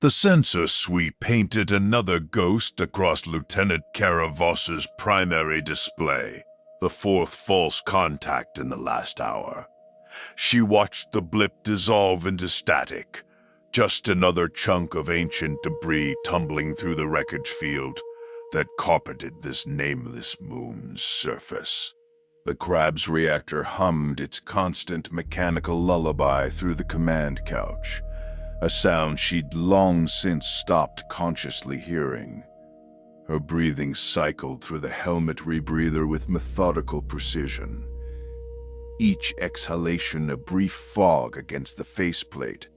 The sensor sweep painted another ghost across Lieutenant Caravos's primary display, the fourth false contact in the last hour. She watched the blip dissolve into static, just another chunk of ancient debris tumbling through the wreckage field that carpeted this nameless moon's surface. The Crab's reactor hummed its constant mechanical lullaby through the command couch, a sound she'd long since stopped consciously hearing. Her breathing cycled through the helmet rebreather with methodical precision, each exhalation a brief fog against the faceplate,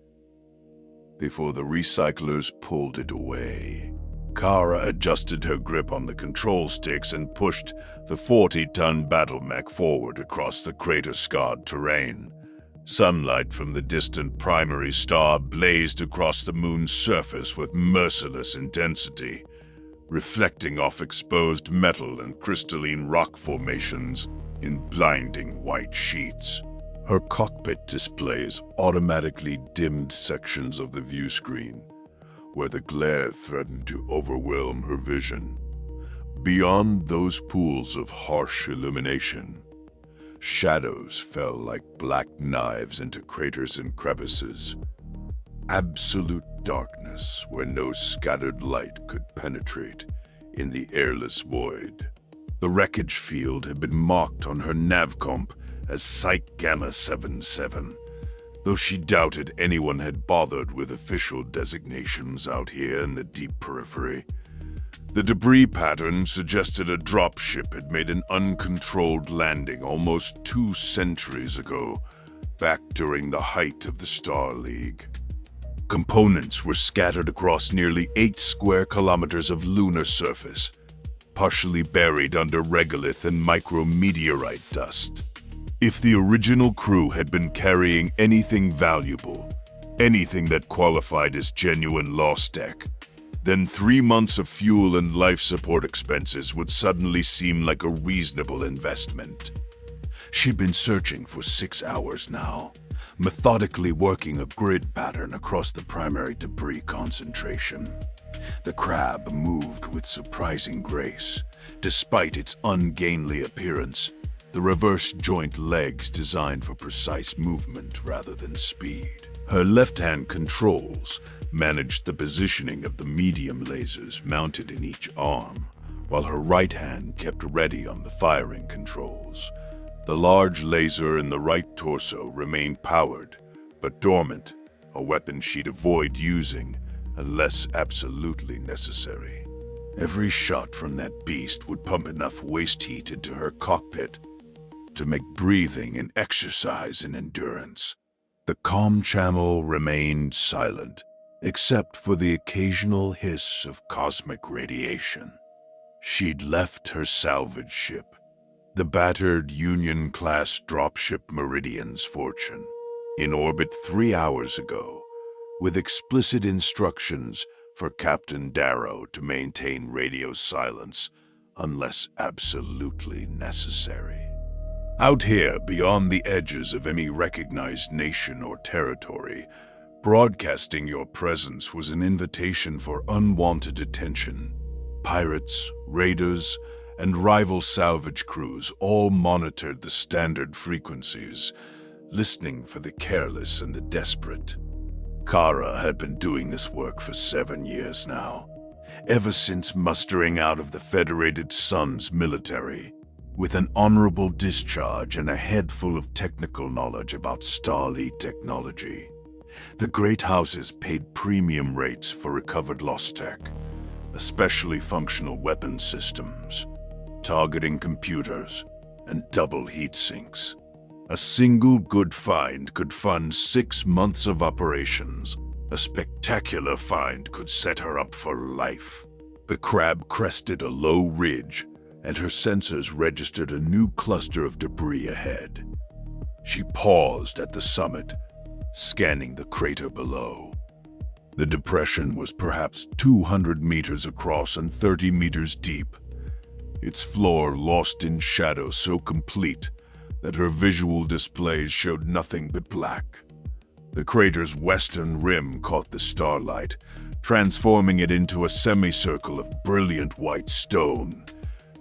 before the recyclers pulled it away. Kara adjusted her grip on the control sticks and pushed the 40-ton BattleMech forward across the crater-scarred terrain. Sunlight from the distant primary star blazed across the moon's surface with merciless intensity, reflecting off exposed metal and crystalline rock formations in blinding white sheets. Her cockpit displays automatically dimmed sections of the view screen, where the glare threatened to overwhelm her vision. Beyond those pools of harsh illumination, shadows fell like black knives into craters and crevices. Absolute darkness where no scattered light could penetrate in the airless void. The wreckage field had been marked on her navcomp as Site Gamma 77, though she doubted anyone had bothered with official designations out here in the Deep Periphery. The debris pattern suggested a dropship had made an uncontrolled landing almost 2 centuries ago, back during the height of the Star League. Components were scattered across nearly 8 square kilometers of lunar surface, partially buried under regolith and micrometeorite dust. If the original crew had been carrying anything valuable, anything that qualified as genuine LosTech, then 3 months of fuel and life support expenses would suddenly seem like a reasonable investment. She'd been searching for 6 hours now, methodically working a grid pattern across the primary debris concentration. The Crab moved with surprising grace, despite its ungainly appearance, the reverse joint legs designed for precise movement rather than speed. Her left-hand controls managed the positioning of the medium lasers mounted in each arm, while her right hand kept ready on the firing controls. The large laser in the right torso remained powered, but dormant, a weapon she'd avoid using unless absolutely necessary. Every shot from that beast would pump enough waste heat into her cockpit to make breathing an exercise in endurance. The comm channel remained silent, except for the occasional hiss of cosmic radiation. She'd left her salvage ship, the battered Union-class dropship Meridian's Fortune, in orbit 3 hours ago, with explicit instructions for Captain Darrow to maintain radio silence unless absolutely necessary. Out here, beyond the edges of any recognized nation or territory, broadcasting your presence was an invitation for unwanted attention. Pirates, raiders, and rival salvage crews all monitored the standard frequencies, listening for the careless and the desperate. Kara had been doing this work for 7 years now, ever since mustering out of the Federated Sun's military, with an honorable discharge and a head full of technical knowledge about Starlight technology. The great houses paid premium rates for recovered LosTech, especially functional weapon systems, targeting computers, and double heat sinks. A single good find could fund 6 months of operations. A spectacular find could set her up for life. The Crab crested a low ridge, and her sensors registered a new cluster of debris ahead. She paused at the summit, scanning the crater below. The depression was perhaps 200 meters across and 30 meters deep, its floor lost in shadow so complete that her visual displays showed nothing but black. The crater's western rim caught the starlight, transforming it into a semicircle of brilliant white stone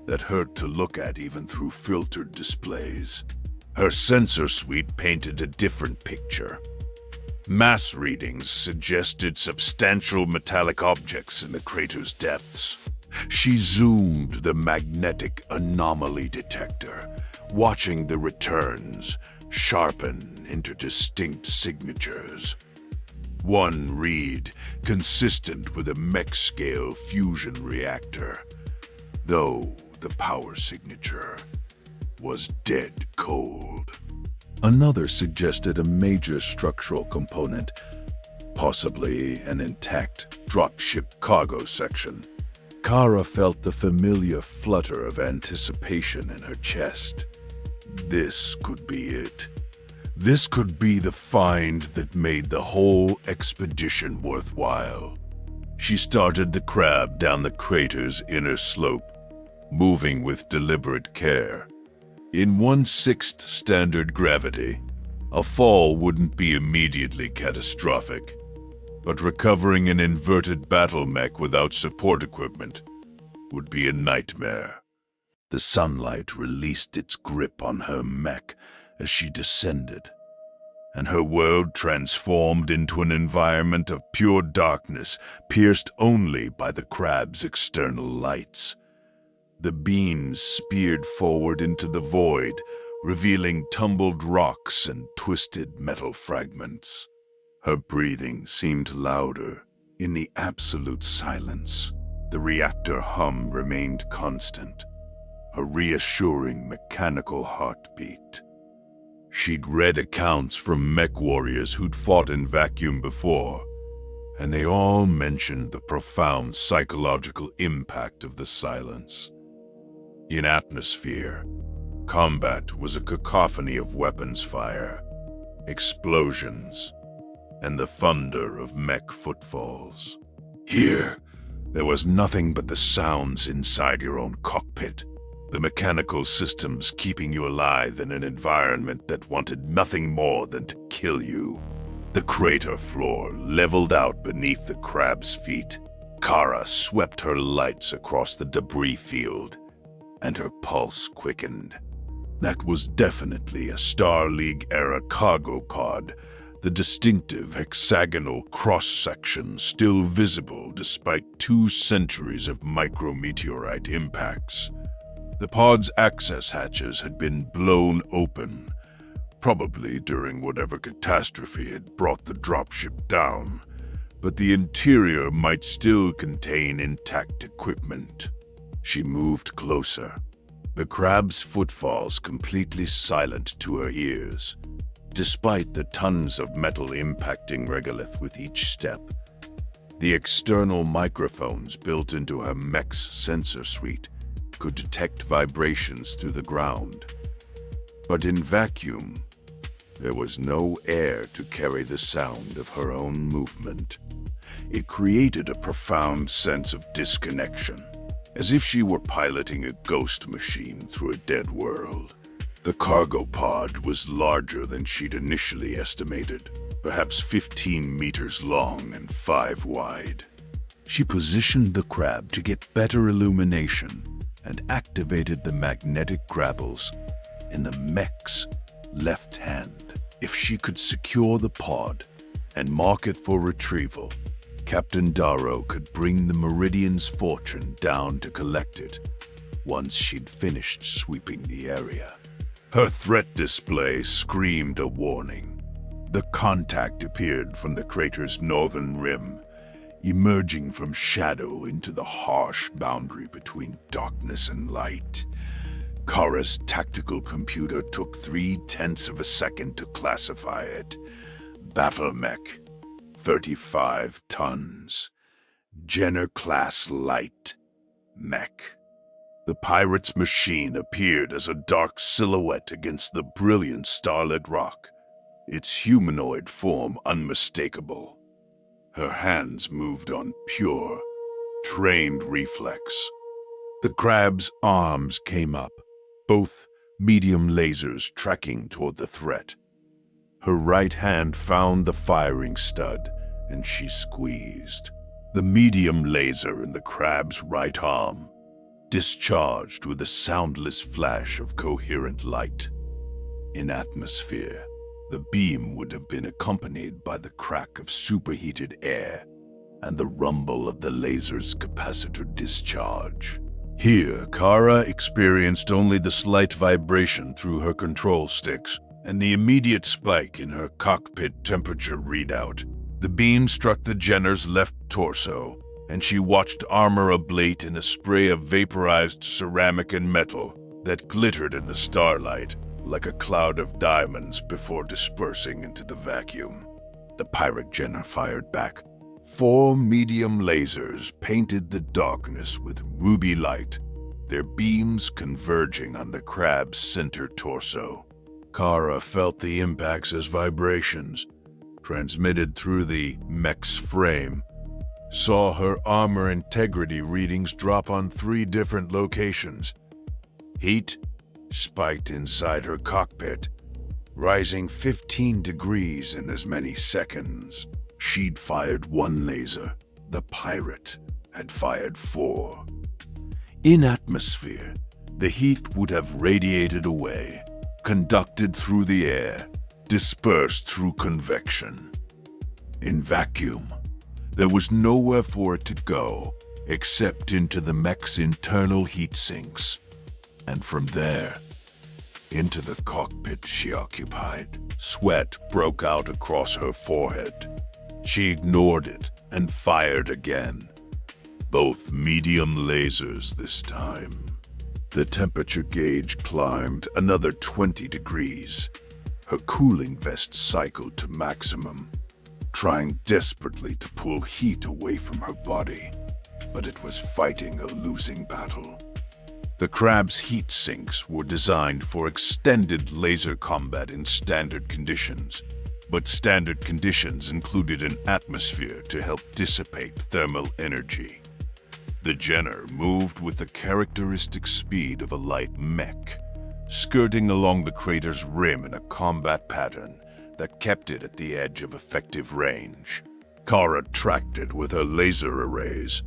that hurt to look at even through filtered displays. Her sensor suite painted a different picture. Mass readings suggested substantial metallic objects in the crater's depths. She zoomed the magnetic anomaly detector, watching the returns sharpen into distinct signatures. One read consistent with a mech-scale fusion reactor, though the power signature was dead cold. Another suggested a major structural component, possibly an intact dropship cargo section. Kara felt the familiar flutter of anticipation in her chest. This could be it. This could be the find that made the whole expedition worthwhile. She started the crab down the crater's inner slope, moving with deliberate care. In 1/6 standard gravity, a fall wouldn't be immediately catastrophic, but recovering an inverted BattleMech without support equipment would be a nightmare. The sunlight released its grip on her mech as she descended, and her world transformed into an environment of pure darkness, pierced only by the crab's external lights. The beams speared forward into the void, revealing tumbled rocks and twisted metal fragments. Her breathing seemed louder in the absolute silence. The reactor hum remained constant, a reassuring mechanical heartbeat. She'd read accounts from mech warriors who'd fought in vacuum before, and they all mentioned the profound psychological impact of the silence. In atmosphere, combat was a cacophony of weapons fire, explosions, and the thunder of mech footfalls. Here, there was nothing but the sounds inside your own cockpit, the mechanical systems keeping you alive in an environment that wanted nothing more than to kill you. The crater floor leveled out beneath the crab's feet. Kara swept her lights across the debris field, and her pulse quickened. That was definitely a Star League-era cargo pod, the distinctive hexagonal cross-section still visible despite 2 centuries of micrometeorite impacts. The pod's access hatches had been blown open, probably during whatever catastrophe had brought the dropship down, but the interior might still contain intact equipment. She moved closer, the crab's footfalls completely silent to her ears. Despite the tons of metal impacting regolith with each step, the external microphones built into her mech's sensor suite could detect vibrations through the ground. But in vacuum, there was no air to carry the sound of her own movement. It created a profound sense of disconnection, as if she were piloting a ghost machine through a dead world. The cargo pod was larger than she'd initially estimated, perhaps 15 meters long and 5 wide. She positioned the crab to get better illumination and activated the magnetic grapples in the mech's left hand. If she could secure the pod and mark it for retrieval, Captain Darrow could bring the Meridian's fortune down to collect it once she'd finished sweeping the area. Her threat display screamed a warning. The contact appeared from the crater's northern rim, emerging from shadow into the harsh boundary between darkness and light. Kara's tactical computer took 0.3 of a second to classify it. BattleMech, 35 tons. Jenner-class light mech. The pirate's machine appeared as a dark silhouette against the brilliant starlit rock, its humanoid form unmistakable. Her hands moved on pure, trained reflex. The crab's arms came up, both medium lasers tracking toward the threat. Her right hand found the firing stud, and she squeezed. The medium laser in the crab's right arm discharged with a soundless flash of coherent light. In atmosphere, the beam would have been accompanied by the crack of superheated air and the rumble of the laser's capacitor discharge. Here, Kara experienced only the slight vibration through her control sticks and the immediate spike in her cockpit temperature readout. The beam struck the Jenner's left torso, and she watched armor ablate in a spray of vaporized ceramic and metal that glittered in the starlight like a cloud of diamonds before dispersing into the vacuum. The pirate Jenner fired back. 4 medium lasers painted the darkness with ruby light, their beams converging on the crab's center torso. Kara felt the impacts as vibrations, transmitted through the mech's frame, saw her armor integrity readings drop on 3 different locations. Heat spiked inside her cockpit, rising 15 degrees in as many seconds. She'd fired 1 laser. The pirate had fired 4. In atmosphere, the heat would have radiated away, conducted through the air, dispersed through convection. In vacuum, there was nowhere for it to go except into the mech's internal heat sinks, and from there, into the cockpit she occupied. Sweat broke out across her forehead. She ignored it and fired again. Both medium lasers this time. The temperature gauge climbed another 20 degrees. Her cooling vest cycled to maximum, trying desperately to pull heat away from her body, but it was fighting a losing battle. The crab's heat sinks were designed for extended laser combat in standard conditions, but standard conditions included an atmosphere to help dissipate thermal energy. The Jenner moved with the characteristic speed of a light mech, skirting along the crater's rim in a combat pattern that kept it at the edge of effective range. Kara tracked it with her laser arrays,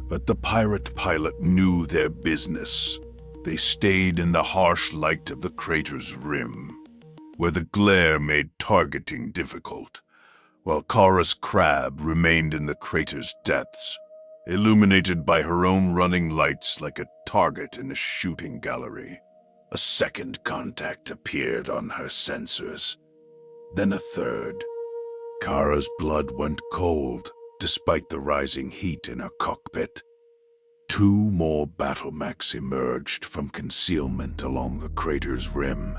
but the pirate pilot knew their business. They stayed in the harsh light of the crater's rim, where the glare made targeting difficult, while Kara's crab remained in the crater's depths, illuminated by her own running lights like a target in a shooting gallery. A second contact appeared on her sensors, then a third. Kara's blood went cold, despite the rising heat in her cockpit. 2 more BattleMechs emerged from concealment along the crater's rim,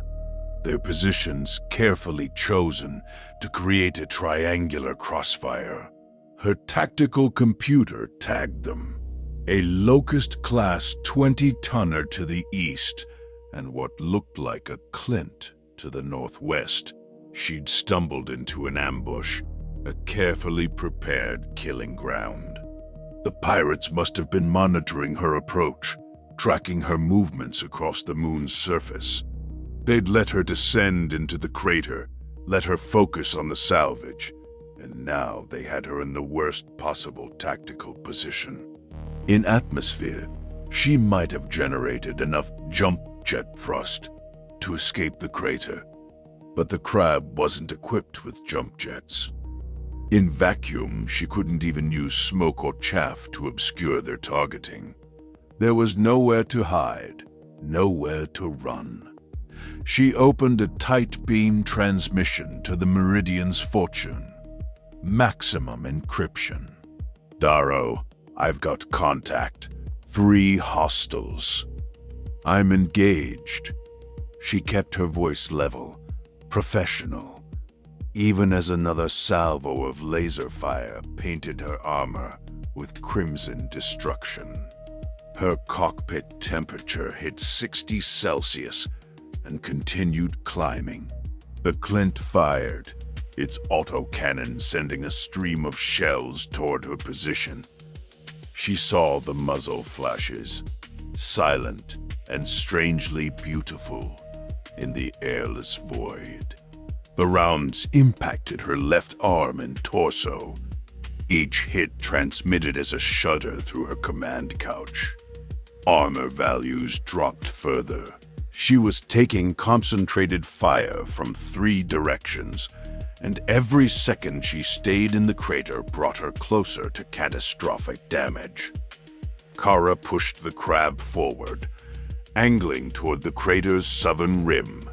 their positions carefully chosen to create a triangular crossfire. Her tactical computer tagged them. A Locust-class 20-tonner to the east, and what looked like a Clint to the northwest. She'd stumbled into an ambush, a carefully prepared killing ground. The pirates must have been monitoring her approach, tracking her movements across the moon's surface. They'd let her descend into the crater, let her focus on the salvage, and now they had her in the worst possible tactical position. In atmosphere, she might have generated enough jump jet thrust to escape the crater, but the crab wasn't equipped with jump jets. In vacuum, she couldn't even use smoke or chaff to obscure their targeting. There was nowhere to hide, nowhere to run. She opened a tight beam transmission to the Meridian's fortune. Maximum encryption. Darrow, I've got contact. 3 hostiles. I'm engaged. She kept her voice level, professional, even as another salvo of laser fire painted her armor with crimson destruction. Her cockpit temperature hit 60 Celsius and continued climbing. The Clint fired, its autocannon sending a stream of shells toward her position. She saw the muzzle flashes, silent and strangely beautiful, in the airless void. The rounds impacted her left arm and torso, Each hit transmitted as a shudder through her command couch. Armor values dropped further. She was taking concentrated fire from 3 directions, and every second she stayed in the crater brought her closer to catastrophic damage. Kara pushed the crab forward, angling toward the crater's southern rim.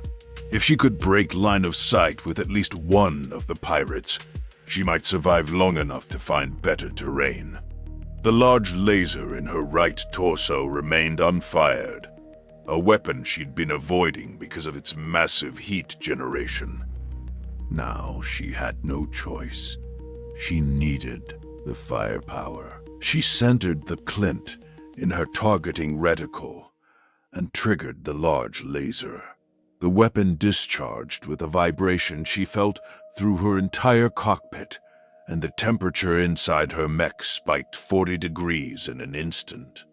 If she could break line of sight with at least one of the pirates, she might survive long enough to find better terrain. The large laser in her right torso remained unfired, a weapon she'd been avoiding because of its massive heat generation. Now she had no choice. She needed the firepower. She centered the clint in her targeting reticle and triggered the large laser. The weapon discharged with a vibration she felt through her entire cockpit, and the temperature inside her mech spiked 40 degrees in an instant.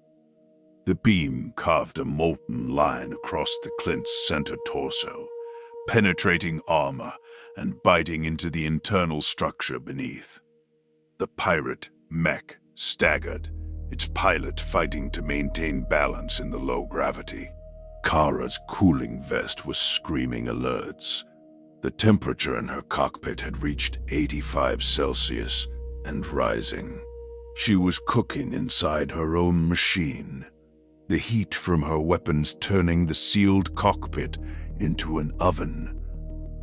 The beam carved a molten line across the clint's center torso, penetrating armor and biting into the internal structure beneath. The pirate mech staggered, its pilot fighting to maintain balance in the low gravity. Kara's cooling vest was screaming alerts. The temperature in her cockpit had reached 85 Celsius and rising. She was cooking inside her own machine, the heat from her weapons turning the sealed cockpit into an oven.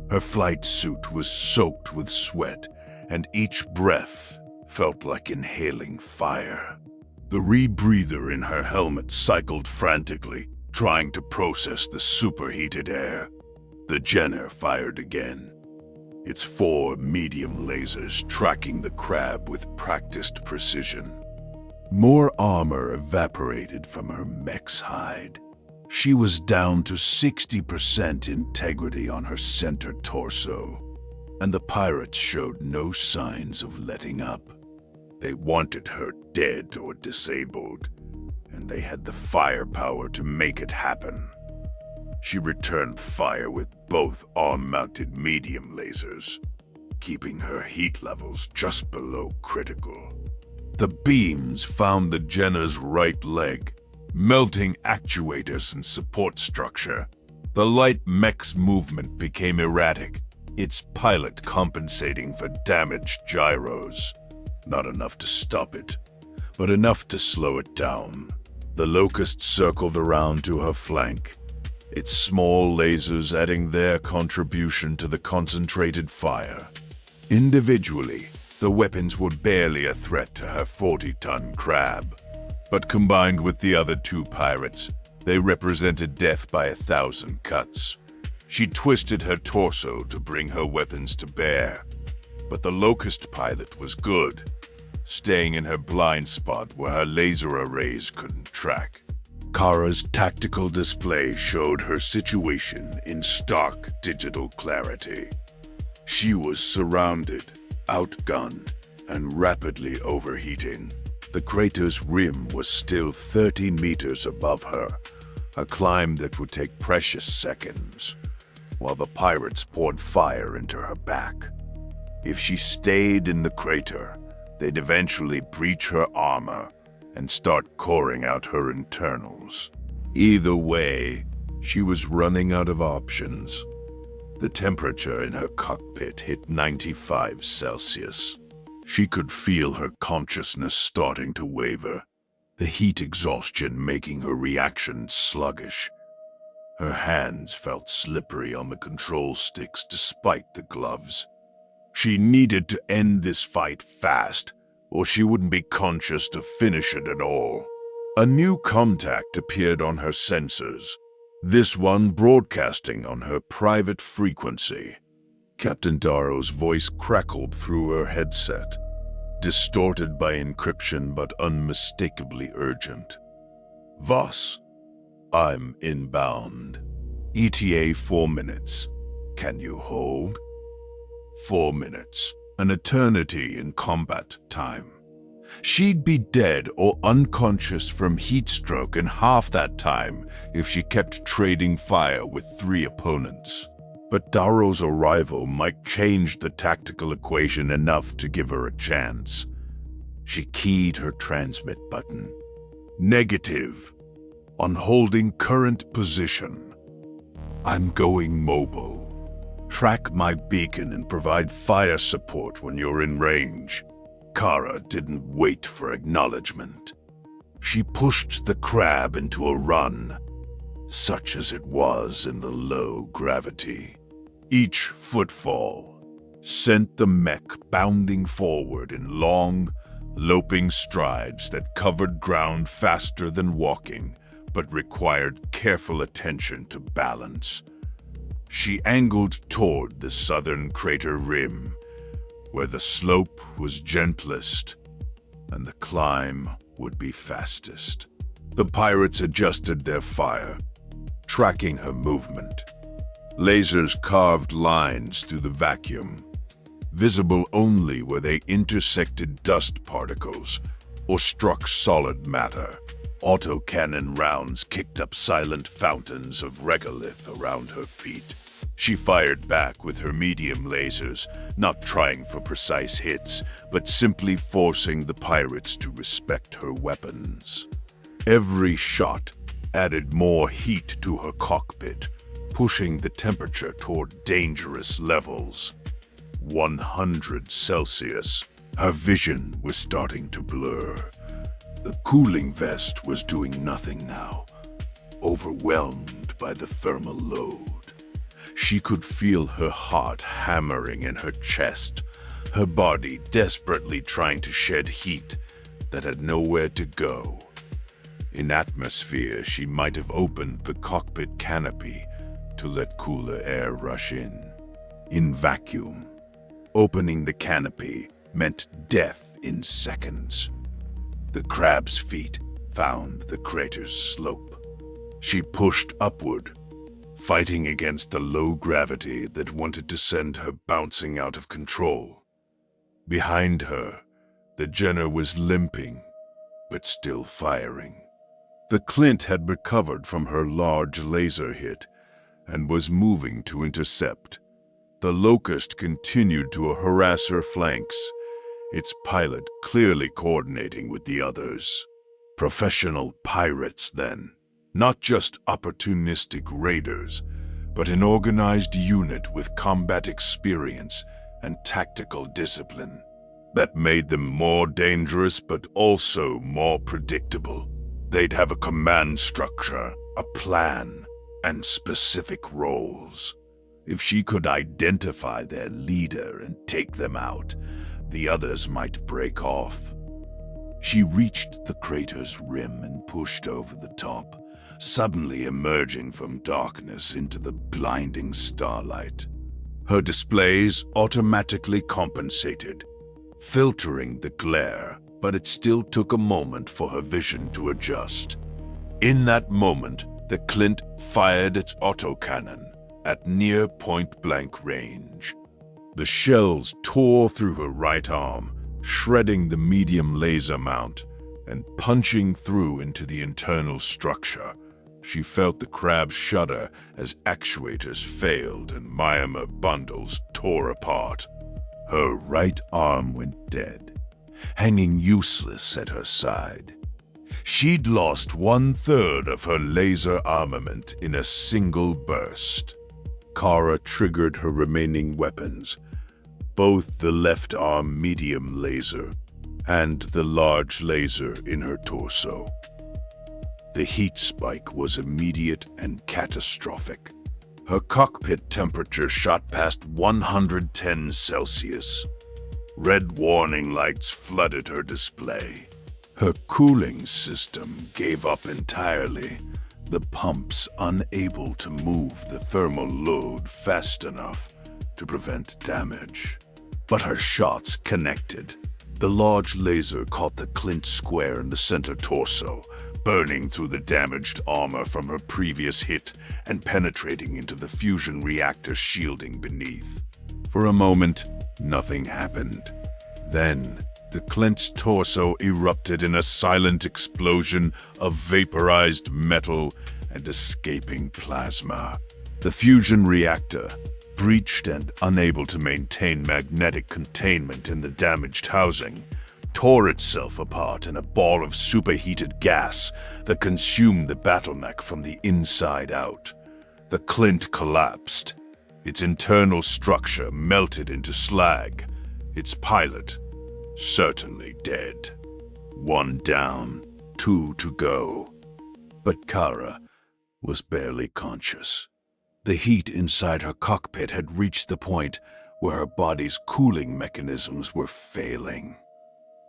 Her flight suit was soaked with sweat, and each breath felt like inhaling fire. The rebreather in her helmet cycled frantically, trying to process the superheated air. The Jenner fired again, its 4 medium lasers tracking the crab with practiced precision. More armor evaporated from her mech's hide. She was down to 60% integrity on her center torso, and the pirates showed no signs of letting up. They wanted her dead or disabled, and they had the firepower to make it happen. She returned fire with both arm-mounted medium lasers, keeping her heat levels just below critical. The beams found the Jenner's right leg, melting actuators and support structure. The light mech's movement became erratic, its pilot compensating for damaged gyros. Not enough to stop it, but enough to slow it down. The Locust circled around to her flank, its small lasers adding their contribution to the concentrated fire. Individually, the weapons were barely a threat to her 40-ton crab, but combined with the other 2 pirates, they represented death by 1,000 cuts. She twisted her torso to bring her weapons to bear, but the Locust pilot was good, staying in her blind spot where her laser arrays couldn't track. Kara's tactical display showed her situation in stark digital clarity. She was surrounded, outgunned, and rapidly overheating. The crater's rim was still 30 meters above her, a climb that would take precious seconds, while the pirates poured fire into her back. If she stayed in the crater, they'd eventually breach her armor and start coring out her internals. Either way, she was running out of options. The temperature in her cockpit hit 95 Celsius. She could feel her consciousness starting to waver, the heat exhaustion making her reactions sluggish. Her hands felt slippery on the control sticks despite the gloves. She needed to end this fight fast, or she wouldn't be conscious to finish it at all. A new contact appeared on her sensors, this one broadcasting on her private frequency. Captain Darrow's voice crackled through her headset, distorted by encryption but unmistakably urgent. "Voss, I'm inbound. ETA 4 minutes. Can you hold?" 4 minutes, an eternity in combat time. She'd be dead or unconscious from heat stroke in half that time if she kept trading fire with 3 opponents. But Darrow's arrival might change the tactical equation enough to give her a chance. She keyed her transmit button. Negative. On holding current position. I'm going mobile. Track my beacon and provide fire support when you're in range. Kara didn't wait for acknowledgement. She pushed the crab into a run, such as it was in the low gravity. Each footfall sent the mech bounding forward in long, loping strides that covered ground faster than walking, but required careful attention to balance. She angled toward the southern crater rim, where the slope was gentlest and the climb would be fastest. The pirates adjusted their fire, tracking her movement. Lasers carved lines through the vacuum, visible only where they intersected dust particles or struck solid matter. Autocannon rounds kicked up silent fountains of regolith around her feet. She fired back with her medium lasers, not trying for precise hits, but simply forcing the pirates to respect her weapons. Every shot added more heat to her cockpit, pushing the temperature toward dangerous levels. 100 Celsius. Her vision was starting to blur. The cooling vest was doing nothing now, overwhelmed by the thermal load. She could feel her heart hammering in her chest, her body desperately trying to shed heat that had nowhere to go. In atmosphere, she might have opened the cockpit canopy to let cooler air rush in. In vacuum, opening the canopy meant death in seconds. The crab's feet found the crater's slope. She pushed upward, fighting against the low gravity that wanted to send her bouncing out of control. Behind her, the Jenner was limping, but still firing. The Clint had recovered from her large laser hit and was moving to intercept. The Locust continued to harass her flanks, its pilot clearly coordinating with the others. Professional pirates, then. Not just opportunistic raiders, but an organized unit with combat experience and tactical discipline. That made them more dangerous but also more predictable. They'd have a command structure, a plan, and specific roles. If she could identify their leader and take them out, the others might break off. She reached the crater's rim and pushed over the top, suddenly emerging from darkness into the blinding starlight. Her displays automatically compensated, filtering the glare, but it still took a moment for her vision to adjust. In that moment, the Clint fired its autocannon at near point-blank range. The shells tore through her right arm, shredding the medium laser mount and punching through into the internal structure. She felt the crab shudder as actuators failed and Myanmar bundles tore apart. Her right arm went dead, hanging useless at her side. She'd lost 1/3 of her laser armament in a single burst. Kara triggered her remaining weapons, both the left arm medium laser and the large laser in her torso. The heat spike was immediate and catastrophic. Her cockpit temperature shot past 110 Celsius. Red warning lights flooded her display. Her cooling system gave up entirely, the pumps unable to move the thermal load fast enough to prevent damage. But her shots connected. The large laser caught the Clint square in the center torso, burning through the damaged armor from her previous hit and penetrating into the fusion reactor shielding beneath. For a moment, nothing happened. Then, the Clint's torso erupted in a silent explosion of vaporized metal and escaping plasma. The fusion reactor, breached and unable to maintain magnetic containment in the damaged housing, tore itself apart in a ball of superheated gas that consumed the BattleMech from the inside out. The Clint collapsed. Its internal structure melted into slag. Its pilot, certainly dead. 1 down, 2 to go. But Kara was barely conscious. The heat inside her cockpit had reached the point where her body's cooling mechanisms were failing.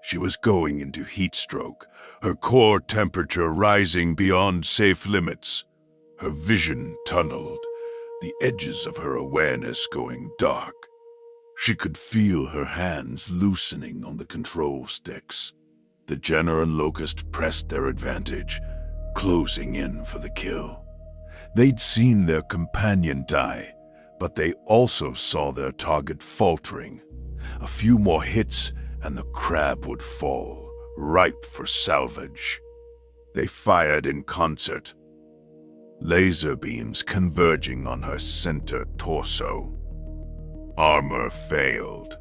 She was going into heat stroke, her core temperature rising beyond safe limits. Her vision tunneled, the edges of her awareness going dark. She could feel her hands loosening on the control sticks. The Jenner and Locust pressed their advantage, closing in for the kill. They'd seen their companion die, but they also saw their target faltering. A few more hits and the Crab would fall, ripe for salvage. They fired in concert, laser beams converging on her center torso. Armor failed.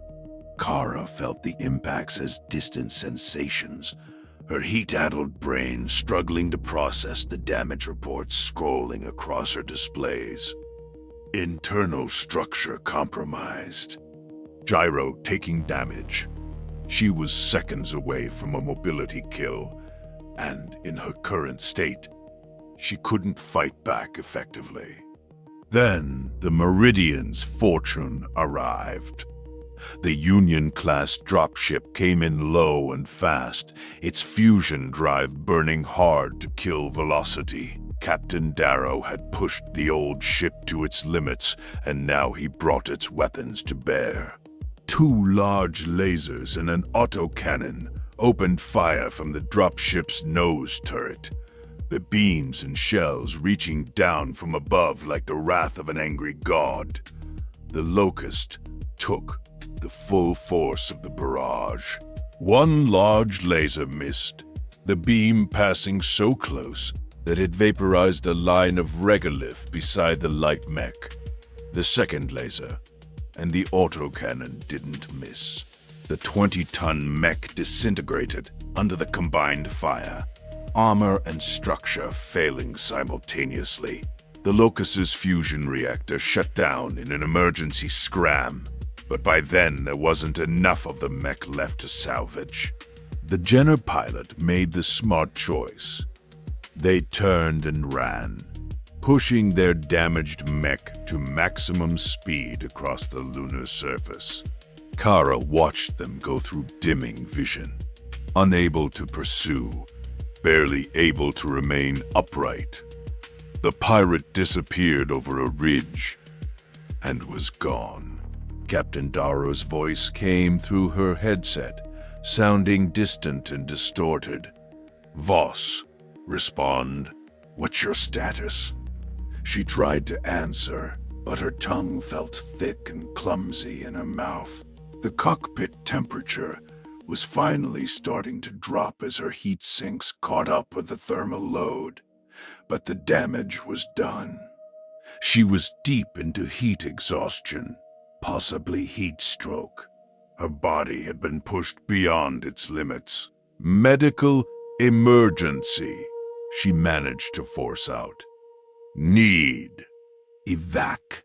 Kara felt the impacts as distant sensations, her heat-addled brain struggling to process the damage reports scrolling across her displays. Internal structure compromised. Gyro taking damage. She was seconds away from a mobility kill, and in her current state, she couldn't fight back effectively. Then the Meridian's fortune arrived. The Union-class dropship came in low and fast, its fusion drive burning hard to kill velocity. Captain Darrow had pushed the old ship to its limits, and now he brought its weapons to bear. 2 large lasers and an autocannon opened fire from the dropship's nose turret, the beams and shells reaching down from above like the wrath of an angry god. The Locust took the full force of the barrage. 1 large laser missed, the beam passing so close that it vaporized a line of regolith beside the light mech. The second laser and the autocannon didn't miss. The 20-ton mech disintegrated under the combined fire, armor and structure failing simultaneously. The Locust's fusion reactor shut down in an emergency scram, but by then there wasn't enough of the mech left to salvage. The Jenner pilot made the smart choice. They turned and ran, pushing their damaged mech to maximum speed across the lunar surface. Kara watched them go through dimming vision, unable to pursue, barely able to remain upright. The pirate disappeared over a ridge and was gone. Captain Darrow's voice came through her headset, sounding distant and distorted. "Voss, respond. What's your status?" She tried to answer, but her tongue felt thick and clumsy in her mouth. The cockpit temperature was finally starting to drop as her heat sinks caught up with the thermal load, but the damage was done. She was deep into heat exhaustion, possibly heat stroke. Her body had been pushed beyond its limits. "Medical emergency," she managed to force out. "Need evac."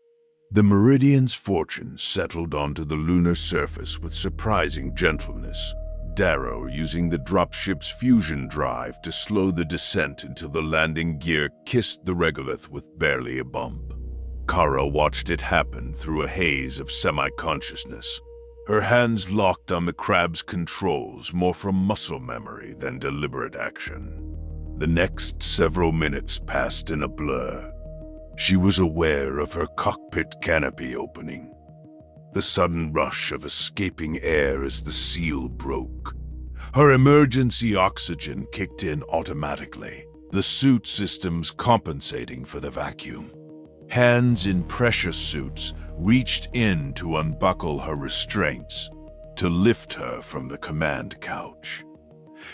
The Meridian's fortune settled onto the lunar surface with surprising gentleness, Darrow using the dropship's fusion drive to slow the descent until the landing gear kissed the regolith with barely a bump. Kara watched it happen through a haze of semi-consciousness, her hands locked on the Crab's controls more from muscle memory than deliberate action. The next several minutes passed in a blur. She was aware of her cockpit canopy opening, the sudden rush of escaping air as the seal broke. Her emergency oxygen kicked in automatically, the suit systems compensating for the vacuum. Hands in pressure suits reached in to unbuckle her restraints, to lift her from the command couch.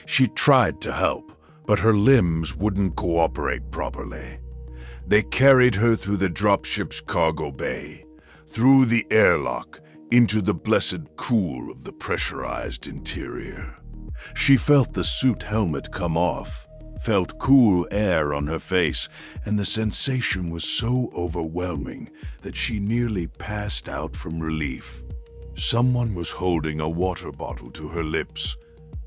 She tried to help, but her limbs wouldn't cooperate properly. They carried her through the dropship's cargo bay, through the airlock, into the blessed cool of the pressurized interior. She felt the suit helmet come off, felt cool air on her face, and the sensation was so overwhelming that she nearly passed out from relief. Someone was holding a water bottle to her lips,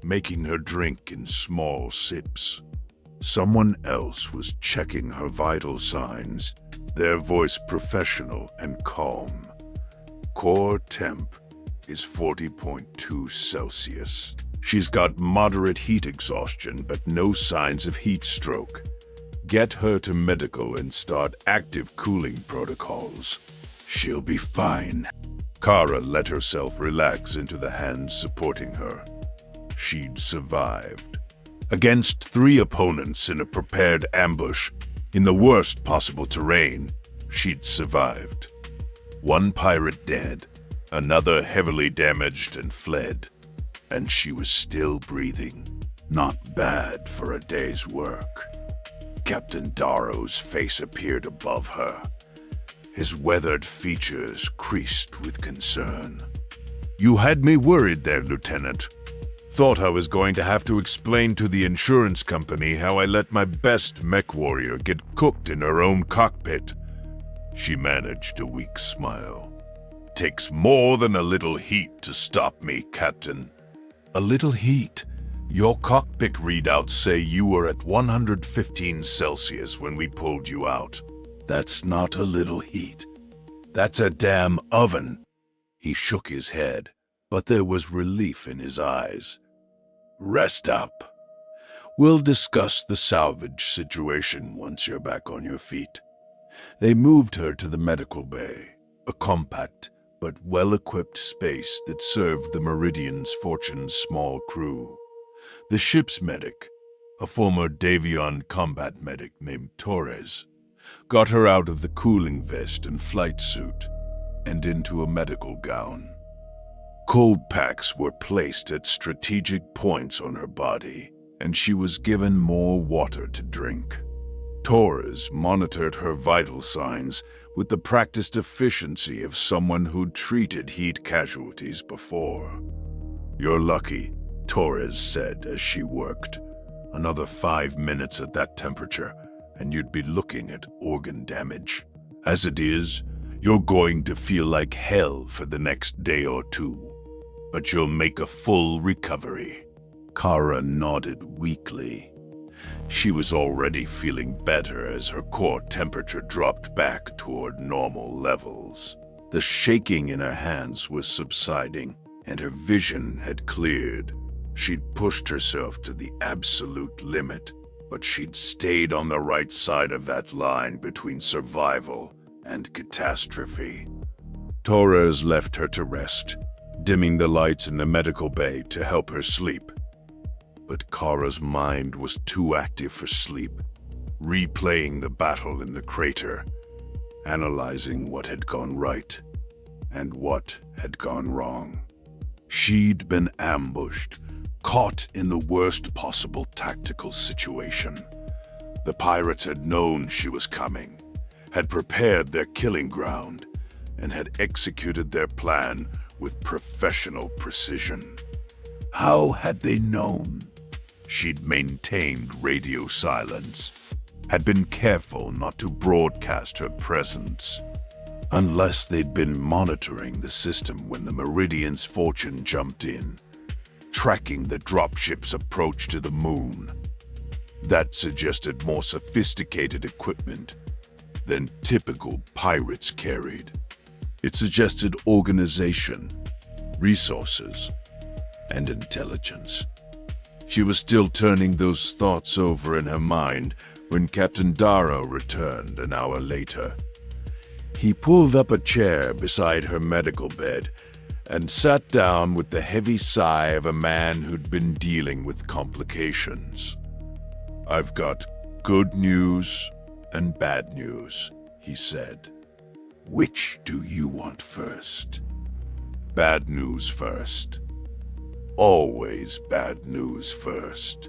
making her drink in small sips. Someone else was checking her vital signs, their voice professional and calm. Core temp is 40.2 Celsius. She's got moderate heat exhaustion, but no signs of heat stroke. Get her to medical and start active cooling protocols. She'll be fine. Kara let herself relax into the hands supporting her. She'd survived. Against 3 opponents in a prepared ambush, in the worst possible terrain, she'd survived. 1 pirate dead, another heavily damaged and fled. And she was still breathing. Not bad for a day's work. Captain Darrow's face appeared above her. His weathered features creased with concern. "You had me worried there, Lieutenant. Thought I was going to have to explain to the insurance company how I let my best mech warrior get cooked in her own cockpit." She managed a weak smile. "Takes more than a little heat to stop me, Captain." "A little heat? Your cockpit readouts say you were at 115 Celsius when we pulled you out. That's not a little heat. That's a damn oven." He shook his head, but there was relief in his eyes. "Rest up. We'll discuss the salvage situation once you're back on your feet." They moved her to the medical bay, a compact but well-equipped space that served the Meridian's Fortune's small crew. The ship's medic, a former Davion combat medic named Torres, got her out of the cooling vest and flight suit and into a medical gown. Cold packs were placed at strategic points on her body, and she was given more water to drink. Torres monitored her vital signs with the practiced efficiency of someone who'd treated heat casualties before. "You're lucky," Torres said as she worked. "Another 5 minutes at that temperature, and you'd be looking at organ damage. As it is, you're going to feel like hell for the next day or 2. But you'll make a full recovery." Kara nodded weakly. She was already feeling better as her core temperature dropped back toward normal levels. The shaking in her hands was subsiding, and her vision had cleared. She'd pushed herself to the absolute limit, but she'd stayed on the right side of that line between survival and catastrophe. Torres left her to rest, dimming the lights in the medical bay to help her sleep. But Kara's mind was too active for sleep, replaying the battle in the crater, analyzing what had gone right and what had gone wrong. She'd been ambushed, caught in the worst possible tactical situation. The pirates had known she was coming, had prepared their killing ground, and had executed their plan with professional precision. How had they known? She'd maintained radio silence, had been careful not to broadcast her presence. Unless they'd been monitoring the system when the Meridian's Fortune jumped in, tracking the dropship's approach to the moon. That suggested more sophisticated equipment than typical pirates carried. It suggested organization, resources, and intelligence. She was still turning those thoughts over in her mind when Captain Darrow returned an hour later. He pulled up a chair beside her medical bed and sat down with the heavy sigh of a man who'd been dealing with complications. "I've got good news and bad news," he said. "Which do you want first?" "Bad news first. Always bad news first.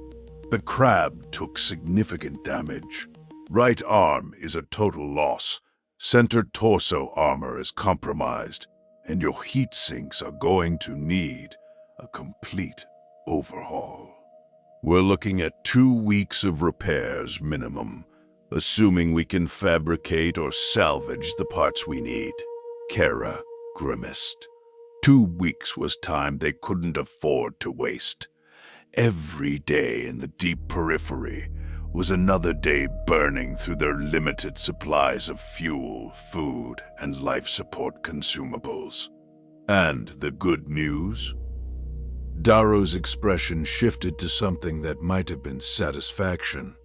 The Crab took significant damage. Right arm is a total loss. Center torso armor is compromised, and your heat sinks are going to need a complete overhaul. We're looking at 2 weeks of repairs minimum, assuming we can fabricate or salvage the parts we need. Kara grimaced. 2 weeks was time they couldn't afford to waste. Every day in the Deep Periphery was another day burning through their limited supplies of fuel, food, and life support consumables. And the good news? Darrow's expression shifted to something that might have been satisfaction.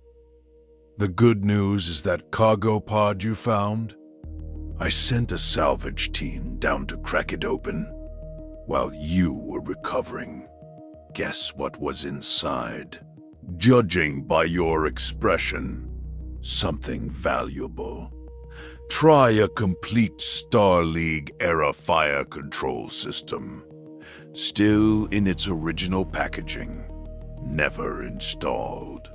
The good news is that cargo pod you found? I sent a salvage team down to crack it open while you were recovering. Guess what was inside? Judging by your expression, something valuable. Try a complete Star League-era fire control system. Still in its original packaging, never installed.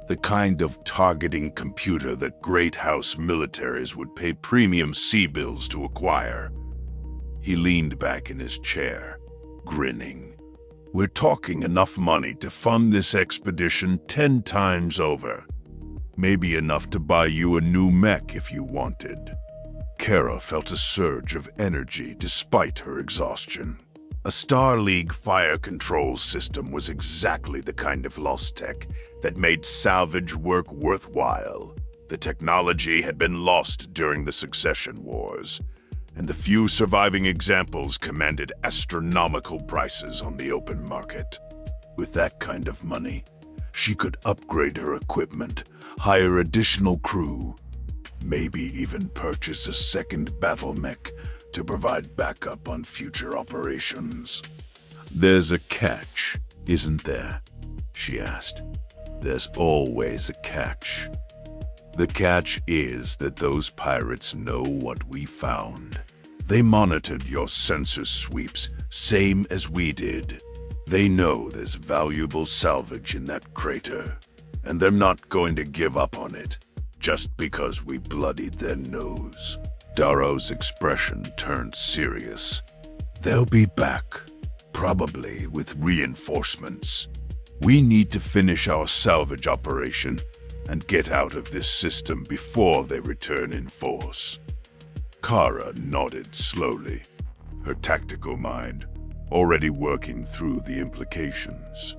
The kind of targeting computer that great house militaries would pay premium C-bills to acquire. He leaned back in his chair, grinning. We're talking enough money to fund this expedition 10 times over. Maybe enough to buy you a new mech if you wanted. Kara felt a surge of energy despite her exhaustion. A Star League fire control system was exactly the kind of LosTech that made salvage work worthwhile. The technology had been lost during the Succession Wars, and the few surviving examples commanded astronomical prices on the open market. With that kind of money, she could upgrade her equipment, hire additional crew, maybe even purchase a second BattleMech to provide backup on future operations. There's a catch, isn't there? She asked. There's always a catch. The catch is that those pirates know what we found. They monitored your sensor sweeps, same as we did. They know there's valuable salvage in that crater, and they're not going to give up on it just because we bloodied their nose. Darrow's expression turned serious. They'll be back, probably with reinforcements. We need to finish our salvage operation and get out of this system before they return in force. Kara nodded slowly, her tactical mind already working through the implications.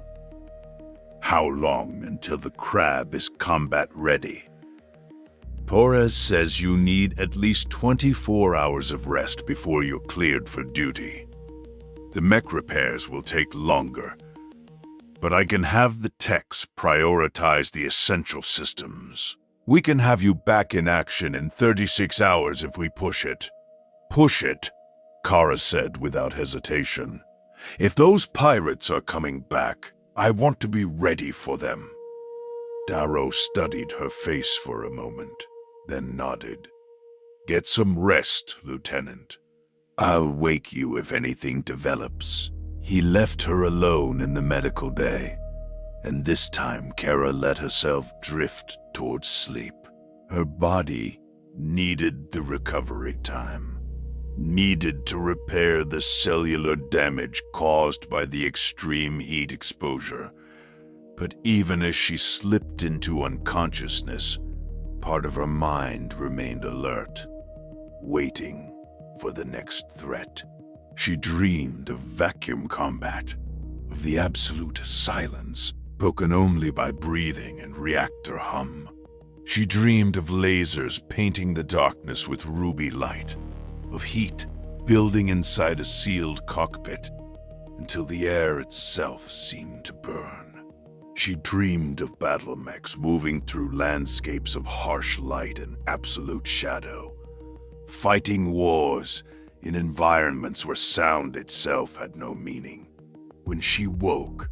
How long until the Crab is combat ready? Torres says you need at least 24 hours of rest before you're cleared for duty. The mech repairs will take longer, but I can have the techs prioritize the essential systems. We can have you back in action in 36 hours if we push it. Push it, Kara said without hesitation. If those pirates are coming back, I want to be ready for them. Darrow studied her face for a moment, then nodded. Get some rest, Lieutenant. I'll wake you if anything develops. He left her alone in the medical bay, and this time Kara let herself drift towards sleep. Her body needed the recovery time, needed to repair the cellular damage caused by the extreme heat exposure. But even as she slipped into unconsciousness, part of her mind remained alert, waiting for the next threat. She dreamed of vacuum combat, of the absolute silence, broken only by breathing and reactor hum. She dreamed of lasers painting the darkness with ruby light, of heat building inside a sealed cockpit until the air itself seemed to burn. She dreamed of BattleMechs moving through landscapes of harsh light and absolute shadow, fighting wars in environments where sound itself had no meaning. When she woke,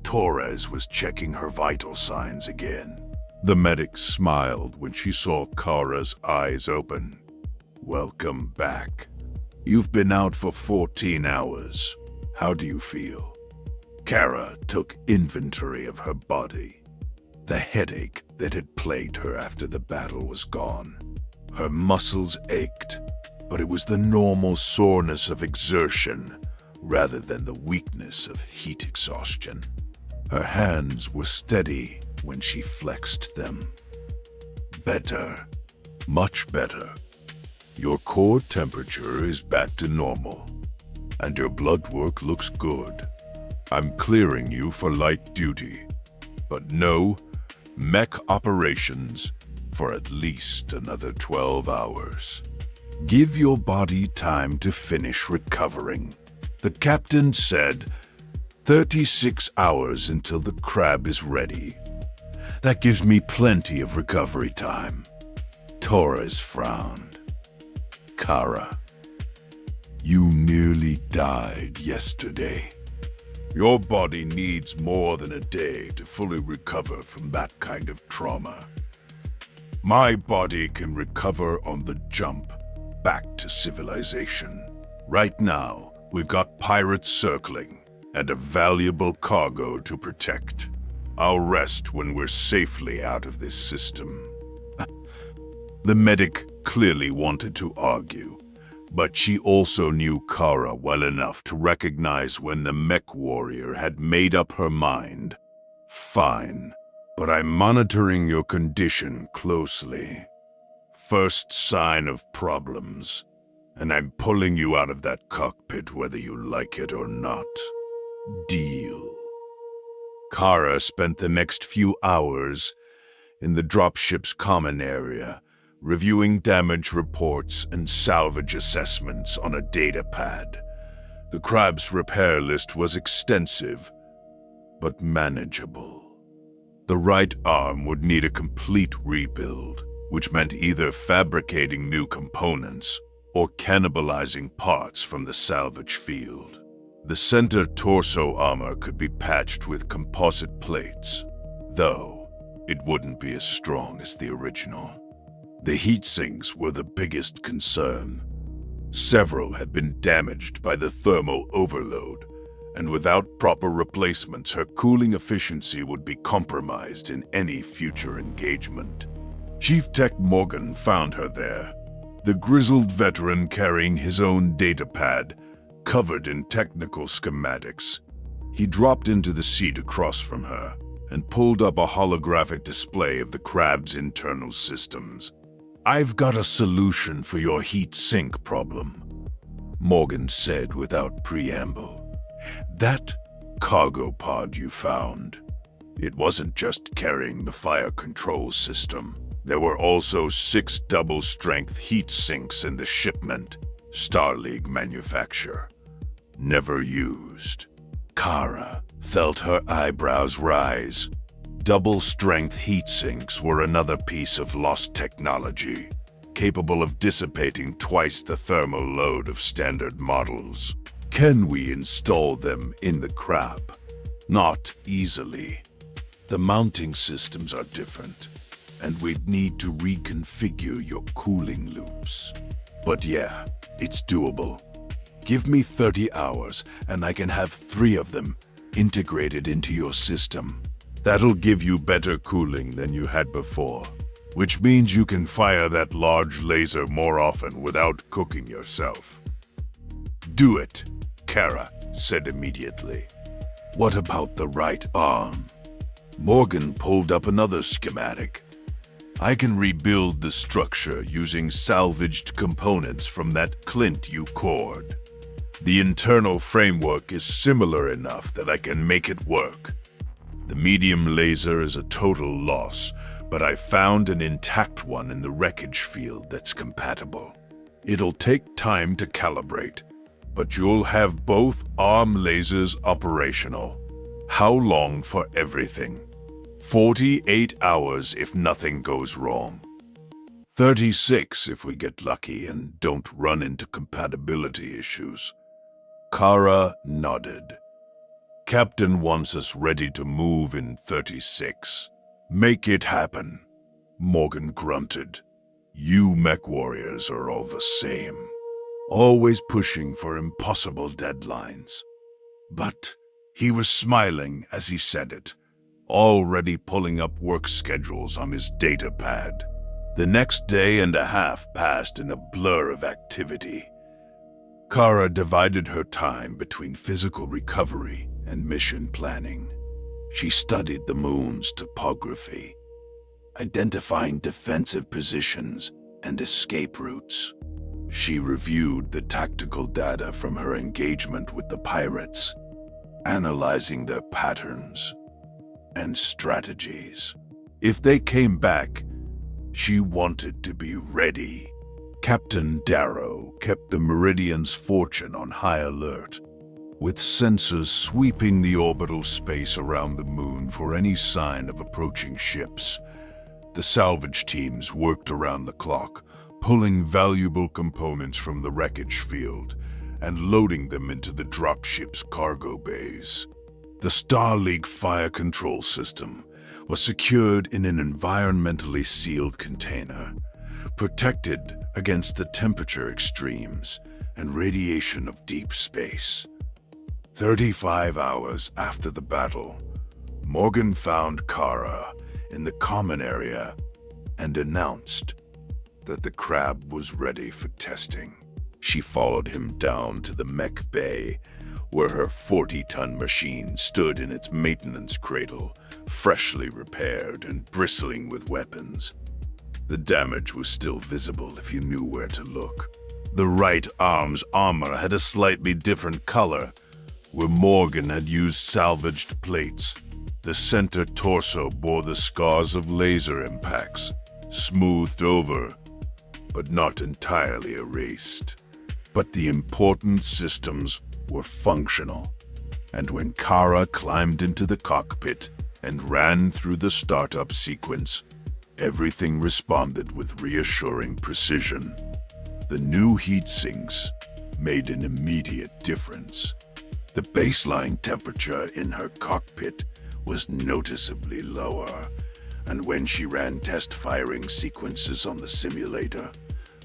Torres was checking her vital signs again. The medic smiled when she saw Kara's eyes open. Welcome back. You've been out for 14 hours. How do you feel? Kara took inventory of her body. The headache that had plagued her after the battle was gone. Her muscles ached, but it was the normal soreness of exertion rather than the weakness of heat exhaustion. Her hands were steady when she flexed them. Better. Much better. Your core temperature is back to normal, and your blood work looks good. I'm clearing you for light duty, but no mech operations for at least another 12 hours. Give your body time to finish recovering. The captain said 36 hours until the crab is ready. That gives me plenty of recovery time. Torres frowned. Kara, you nearly died yesterday. Your body needs more than a day to fully recover from that kind of trauma. My body can recover on the jump back to civilization. Right now, we've got pirates circling and a valuable cargo to protect. I'll rest when we're safely out of this system. The medic clearly wanted to argue, but she also knew Kara well enough to recognize when the mech warrior had made up her mind. Fine, but I'm monitoring your condition closely. First sign of problems, and I'm pulling you out of that cockpit whether you like it or not. Deal. Kara spent the next few hours in the dropship's common area, reviewing damage reports and salvage assessments on a data pad. The crab's repair list was extensive, but manageable. The right arm would need a complete rebuild, which meant either fabricating new components or cannibalizing parts from the salvage field. The center torso armor could be patched with composite plates, though it wouldn't be as strong as the original. The heat sinks were the biggest concern. Several had been damaged by the thermal overload, and without proper replacements, her cooling efficiency would be compromised in any future engagement. Chief Tech Morgan found her there, the grizzled veteran carrying his own datapad, covered in technical schematics. He dropped into the seat across from her and pulled up a holographic display of the crab's internal systems. "I've got a solution for your heat sink problem," Morgan said without preamble. "That cargo pod you found, it wasn't just carrying the fire control system. There were also 6 double-strength heat sinks in the shipment, Starleague manufacture. Never used." Kara felt her eyebrows rise. Double-strength heat sinks were another piece of lost technology, capable of dissipating twice the thermal load of standard models. Can we install them in the crab? Not easily. The mounting systems are different, and we'd need to reconfigure your cooling loops. But yeah, it's doable. Give me 30 hours, and I can have 3 of them integrated into your system. That'll give you better cooling than you had before, which means you can fire that large laser more often without cooking yourself. "Do it," Kara said immediately. "What about the right arm?" Morgan pulled up another schematic. "I can rebuild the structure using salvaged components from that Clint you cored. The internal framework is similar enough that I can make it work. The medium laser is a total loss, but I found an intact one in the wreckage field that's compatible. It'll take time to calibrate, but you'll have both arm lasers operational. How long for everything?" 48 hours if nothing goes wrong. 36 if we get lucky and don't run into compatibility issues. Kara nodded. "Captain wants us ready to move in 36. Make it happen," Morgan grunted. "You mech warriors are all the same. Always pushing for impossible deadlines." But he was smiling as he said it, already pulling up work schedules on his data pad. The next day and a half passed in a blur of activity. Kara divided her time between physical recovery and mission planning. She studied the moon's topography, identifying defensive positions and escape routes. She reviewed the tactical data from her engagement with the pirates, analyzing their patterns and strategies. If they came back, she wanted to be ready. Captain Darrow kept the Meridian's Fortune on high alert, with sensors sweeping the orbital space around the moon for any sign of approaching ships. The salvage teams worked around the clock, pulling valuable components from the wreckage field and loading them into the dropship's cargo bays. The Starlight fire control system was secured in an environmentally sealed container, protected against the temperature extremes and radiation of deep space. 35 hours after the battle, Morgan found Kara in the common area and announced that the Crab was ready for testing. She followed him down to the mech bay, where her 40-ton machine stood in its maintenance cradle, freshly repaired and bristling with weapons. The damage was still visible if you knew where to look. The right arm's armor had a slightly different color, where Morgan had used salvaged plates. The center torso bore the scars of laser impacts, smoothed over, but not entirely erased. But the important systems were functional, and when Kara climbed into the cockpit and ran through the startup sequence, everything responded with reassuring precision. The new heat sinks made an immediate difference. The baseline temperature in her cockpit was noticeably lower, and when she ran test firing sequences on the simulator,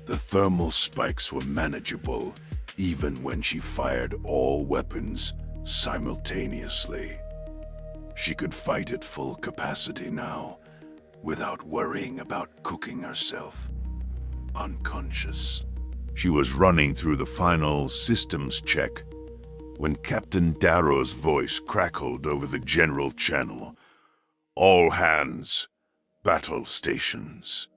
the thermal spikes were manageable even when she fired all weapons simultaneously. She could fight at full capacity now, without worrying about cooking herself unconscious. She was running through the final systems check when Captain Darrow's voice crackled over the general channel. "All hands, battle stations.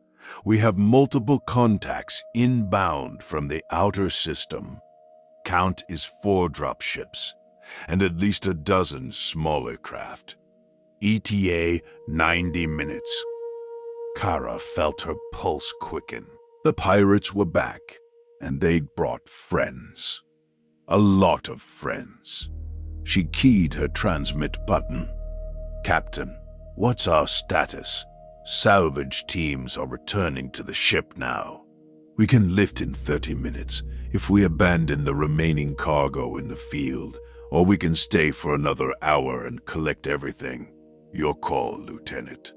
We have multiple contacts inbound from the outer system. Count is 4 dropships and at least a dozen smaller craft. ETA 90 minutes. Kara felt her pulse quicken. The pirates were back, and they'd brought friends. A lot of friends. She keyed her transmit button. "Captain, what's our status? Salvage teams are returning to the ship now. We can lift in 30 minutes if we abandon the remaining cargo in the field, or we can stay for another hour and collect everything. Your call, Lieutenant."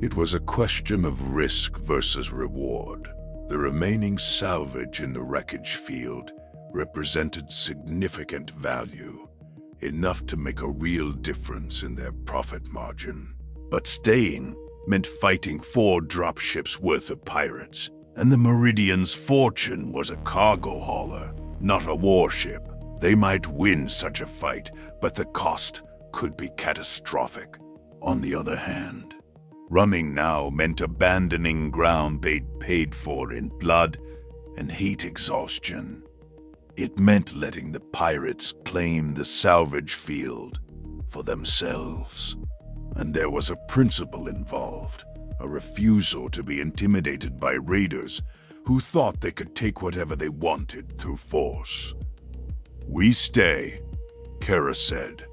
It was a question of risk versus reward. The remaining salvage in the wreckage field represented significant value, enough to make a real difference in their profit margin. But staying meant fighting 4 dropships worth of pirates, and the Meridian's Fortune was a cargo hauler, not a warship. They might win such a fight, but the cost could be catastrophic. On the other hand, running now meant abandoning ground they'd paid for in blood and heat exhaustion. It meant letting the pirates claim the salvage field for themselves. And there was a principle involved, a refusal to be intimidated by raiders who thought they could take whatever they wanted through force. "We stay," Kara said.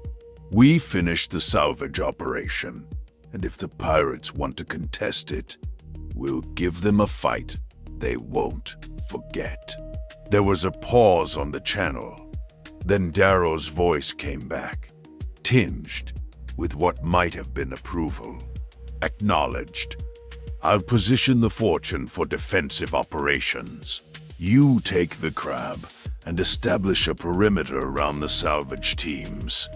"We finish the salvage operation, and if the pirates want to contest it, we'll give them a fight they won't forget." There was a pause on the channel. Then Darrow's voice came back, tinged with what might have been approval. "Acknowledged. I'll position the Fortune for defensive operations. You take the Crab and establish a perimeter around the salvage teams.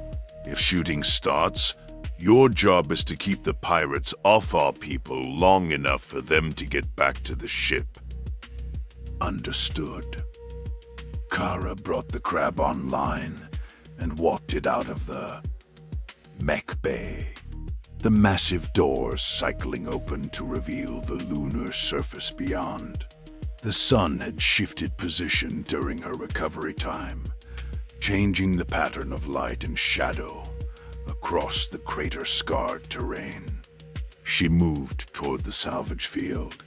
If shooting starts, your job is to keep the pirates off our people long enough for them to get back to the ship." "Understood." Kara brought the crab online and walked it out of the mech bay. The massive doors cycling open to reveal the lunar surface beyond. The sun had shifted position during her recovery time, changing the pattern of light and shadow across the crater-scarred terrain. She moved toward the salvage field,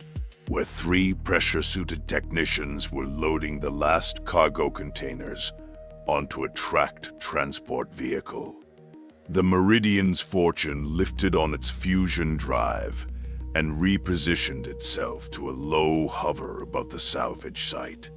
where 3 pressure-suited technicians were loading the last cargo containers onto a tracked transport vehicle. The Meridian's Fortune lifted on its fusion drive and repositioned itself to a low hover above the salvage site,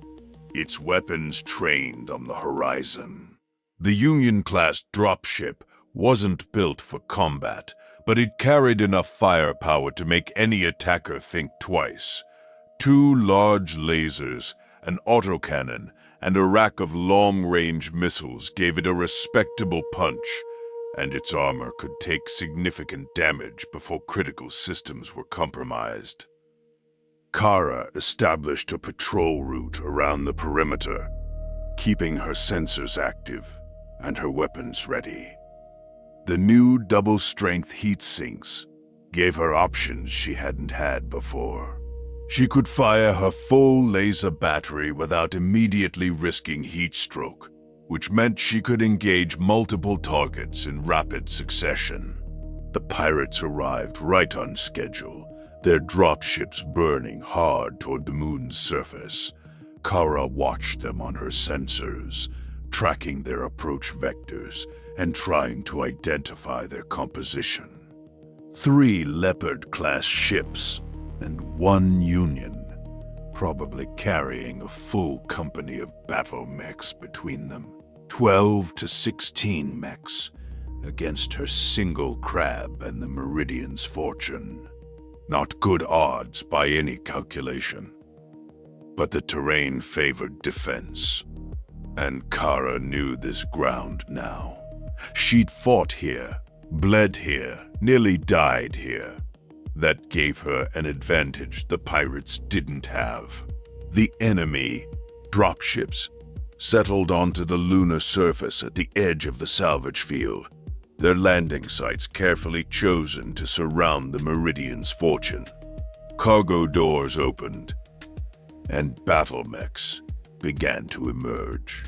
its weapons trained on the horizon. The Union-class dropship wasn't built for combat, but it carried enough firepower to make any attacker think twice. 2 large lasers, an autocannon, and a rack of long-range missiles gave it a respectable punch, and its armor could take significant damage before critical systems were compromised. Kara established a patrol route around the perimeter, keeping her sensors active and her weapons ready. The new double-strength heat sinks gave her options she hadn't had before. She could fire her full laser battery without immediately risking heat stroke, which meant she could engage multiple targets in rapid succession. The pirates arrived right on schedule, their dropships burning hard toward the moon's surface. Kara watched them on her sensors, tracking their approach vectors and trying to identify their composition. 3 Leopard-class ships and 1 Union, probably carrying a full company of BattleMechs between them. 12 to 16 mechs against her single Crab and the Meridian's Fortune. Not good odds by any calculation. But the terrain favored defense, and Kara knew this ground now. She'd fought here, bled here, nearly died here. That gave her an advantage the pirates didn't have. The enemy, dropships, settled onto the lunar surface at the edge of the salvage field, their landing sites carefully chosen to surround the Meridian's Fortune. Cargo doors opened, and BattleMechs began to emerge.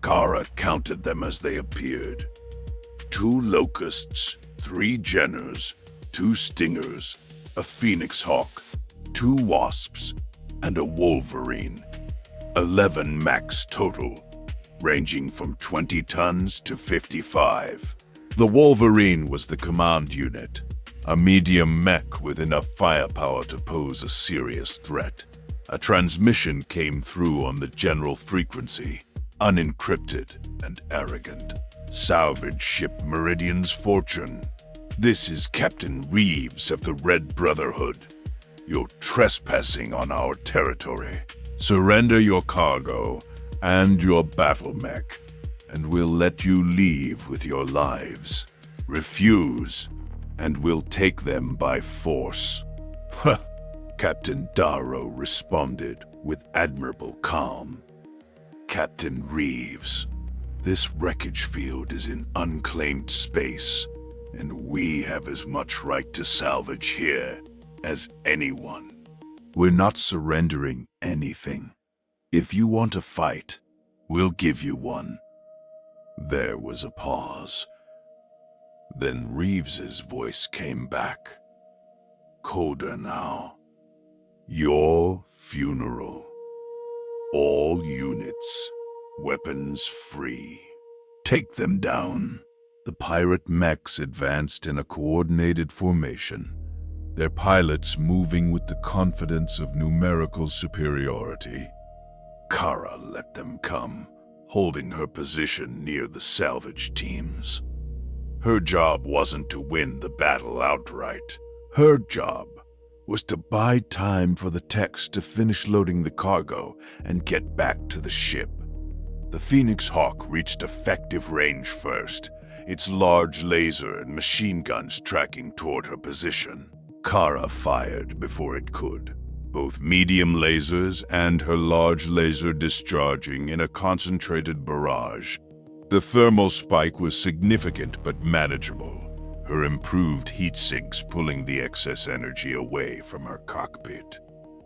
Kara counted them as they appeared. 2 Locusts, 3 Jenners, 2 Stingers, a Phoenix Hawk, 2 Wasps, and a Wolverine. 11 mechs total, ranging from 20 tons to 55. The Wolverine was the command unit, a medium mech with enough firepower to pose a serious threat. A transmission came through on the general frequency, unencrypted and arrogant. Salvage ship Meridian's Fortune. This is Captain Reeves of the Red Brotherhood. You're trespassing on our territory. Surrender your cargo and your BattleMech, and we'll let you leave with your lives. Refuse, and we'll take them by force. Captain Darrow responded with admirable calm. Captain Reeves, this wreckage field is in unclaimed space, and we have as much right to salvage here as anyone. We're not surrendering anything. If you want a fight, we'll give you one. There was a pause. Then Reeves's voice came back, colder now. Your funeral. All units, weapons free. Take them down. The pirate mechs advanced in a coordinated formation, their pilots moving with the confidence of numerical superiority. Kara let them come, holding her position near the salvage teams. Her job wasn't to win the battle outright. Her job was to buy time for the techs to finish loading the cargo and get back to the ship. The Phoenix Hawk reached effective range first, its large laser and machine guns tracking toward her position. Kara fired before it could. both medium lasers and her large laser discharging in a concentrated barrage. The thermal spike was significant but manageable, her improved heat sinks pulling the excess energy away from her cockpit.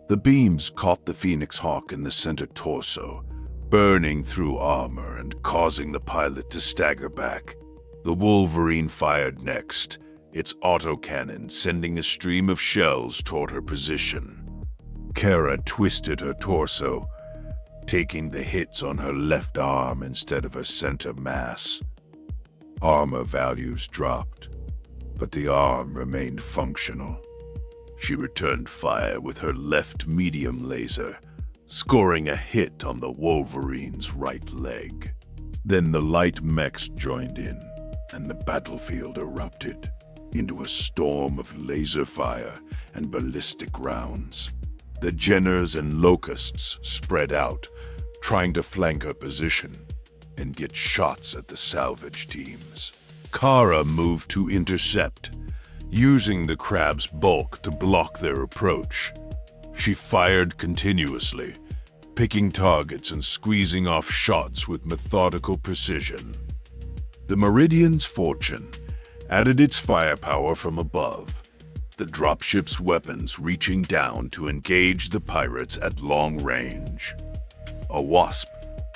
The beams caught the Phoenix Hawk in the center torso, burning through armor and causing the pilot to stagger back. The Wolverine fired next, its autocannon sending a stream of shells toward her position. Kara twisted her torso, taking the hits on her left arm instead of her center mass. Armor values dropped, but the arm remained functional. She returned fire with her left medium laser, scoring a hit on the Wolverine's right leg. Then the light mechs joined in, and the battlefield erupted into a storm of laser fire and ballistic rounds. The Jenners and Locusts spread out, trying to flank her position and get shots at the salvage teams. Kara moved to intercept, using the Crab's bulk to block their approach. She fired continuously, picking targets and squeezing off shots with methodical precision. The Meridian's Fortune added its firepower from above, the dropship's weapons reaching down to engage the pirates at long range. A Wasp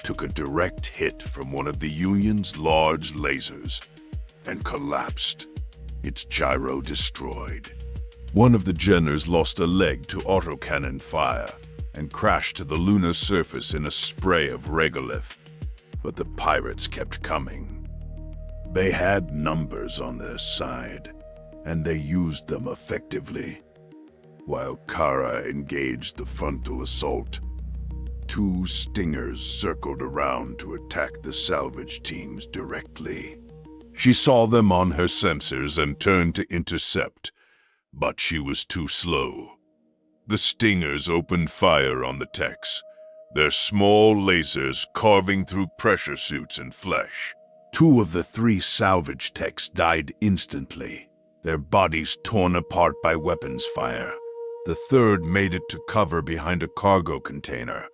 took a direct hit from one of the Union's large lasers and collapsed, its gyro destroyed. One of the Jenners lost a leg to autocannon fire and crashed to the lunar surface in a spray of regolith, but the pirates kept coming. They had numbers on their side, and they used them effectively. While Kara engaged the frontal assault, 2 Stingers circled around to attack the salvage teams directly. She saw them on her sensors and turned to intercept, but she was too slow. The Stingers opened fire on the techs, their small lasers carving through pressure suits and flesh. 2 of the 3 salvage techs died instantly, their bodies torn apart by weapons fire. The 3rd made it to cover behind a cargo container,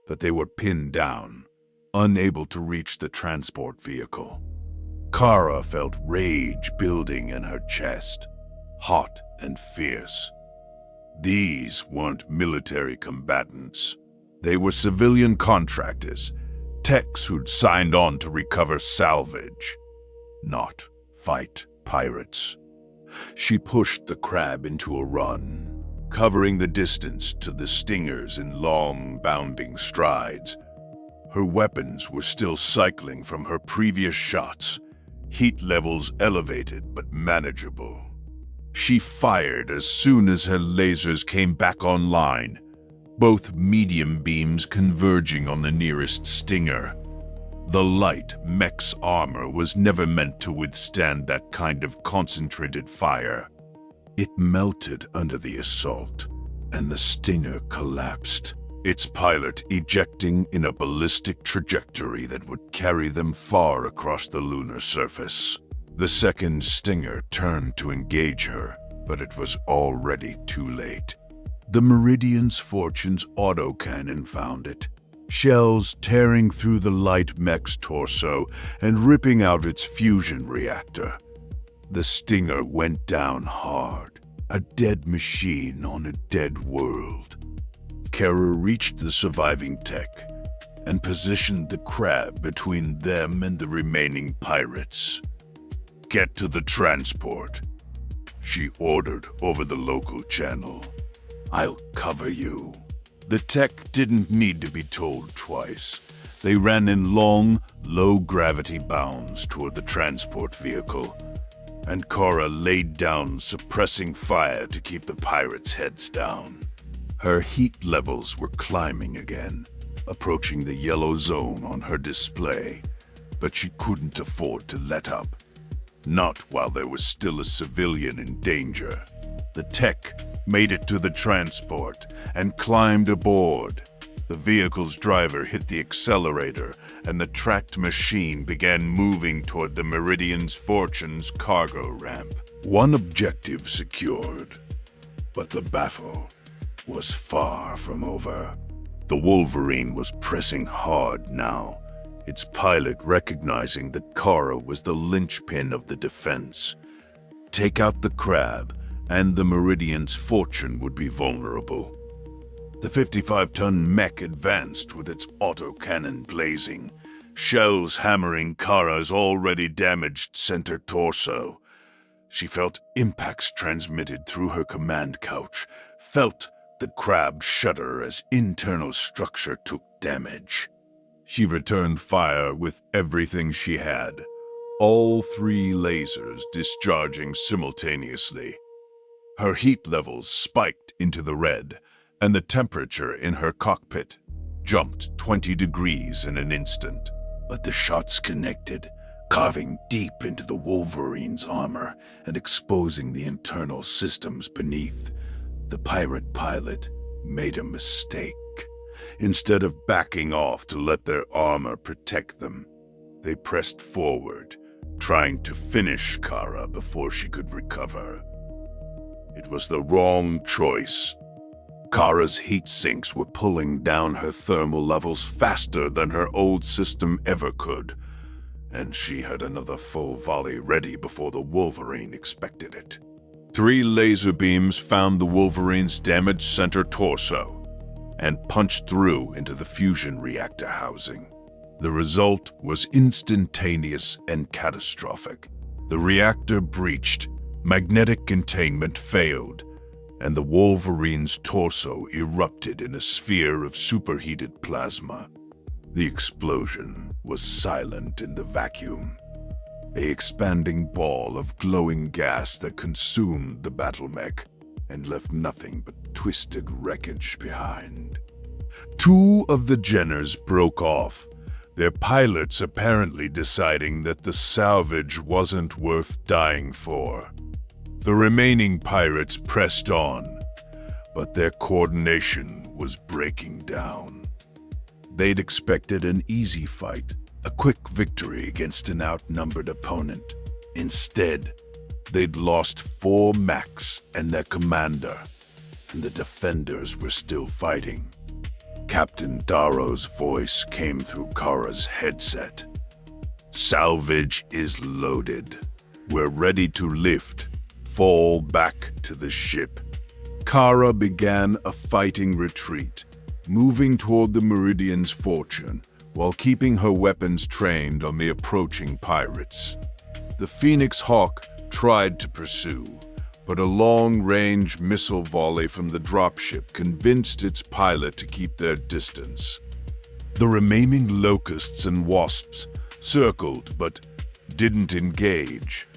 but they were pinned down, unable to reach the transport vehicle. Kara felt rage building in her chest, hot and fierce. These weren't military combatants. They were civilian contractors, techs who'd signed on to recover salvage, not fight pirates. She pushed the Crab into a run, covering the distance to the Stingers in long, bounding strides. Her weapons were still cycling from her previous shots, heat levels elevated but manageable. She fired as soon as her lasers came back online, both medium beams converging on the nearest Stinger. The light mech's armor was never meant to withstand that kind of concentrated fire. It melted under the assault, and the Stinger collapsed, its pilot ejecting in a ballistic trajectory that would carry them far across the lunar surface. The second Stinger turned to engage her, but it was already too late. The Meridian's Fortune's autocannon found it, shells tearing through the light mech's torso and ripping out its fusion reactor. The Stinger went down hard, a dead machine on a dead world. Kara reached the surviving tech and positioned the Crab between them and the remaining pirates. "Get to the transport," she ordered over the local channel. "I'll cover you." The tech didn't need to be told twice. They ran in long, low-gravity bounds toward the transport vehicle, and Kara laid down suppressing fire to keep the pirates' heads down. Her heat levels were climbing again, approaching the yellow zone on her display, but she couldn't afford to let up. Not while there was still a civilian in danger. The tech made it to the transport and climbed aboard. The vehicle's driver hit the accelerator, and the tracked machine began moving toward the Meridian's Fortune's cargo ramp. One objective secured, but the battle was far from over. The Wolverine was pressing hard now, its pilot recognizing that Kara was the linchpin of the defense. Take out the Crab, and the Meridian's fortune would be vulnerable. The 55-ton mech advanced with its autocannon blazing, shells hammering Kara's already damaged center torso. She felt impacts transmitted through her command couch, felt the Crab shudder as internal structure took damage. She returned fire with everything she had, all 3 lasers discharging simultaneously. Her heat levels spiked into the red, and the temperature in her cockpit jumped 20 degrees in an instant. But the shots connected, carving deep into the Wolverine's armor and exposing the internal systems beneath. The pirate pilot made a mistake. Instead of backing off to let their armor protect them, they pressed forward, trying to finish Kara before she could recover. It was the wrong choice. Kara's heat sinks were pulling down her thermal levels faster than her old system ever could, and she had another full volley ready before the Wolverine expected it. 3 laser beams found the Wolverine's damaged center torso and punched through into the fusion reactor housing. The result was instantaneous and catastrophic. The reactor breached, magnetic containment failed, and the Wolverine's torso erupted in a sphere of superheated plasma. The explosion was silent in the vacuum, an expanding ball of glowing gas that consumed the BattleMech and left nothing but twisted wreckage behind. 2 of the Jenners broke off, their pilots apparently deciding that the salvage wasn't worth dying for. The remaining pirates pressed on, but their coordination was breaking down. They'd expected an easy fight, a quick victory against an outnumbered opponent. Instead, they'd lost 4 mechs and their commander, and the defenders were still fighting. Captain Darrow's voice came through Kara's headset. "Salvage is loaded. We're ready to lift. Fall back to the ship." Kara began a fighting retreat, moving toward the Meridian's fortune while keeping her weapons trained on the approaching pirates. The Phoenix Hawk tried to pursue, but a long-range missile volley from the dropship convinced its pilot to keep their distance. The remaining locusts and wasps circled but didn't engage,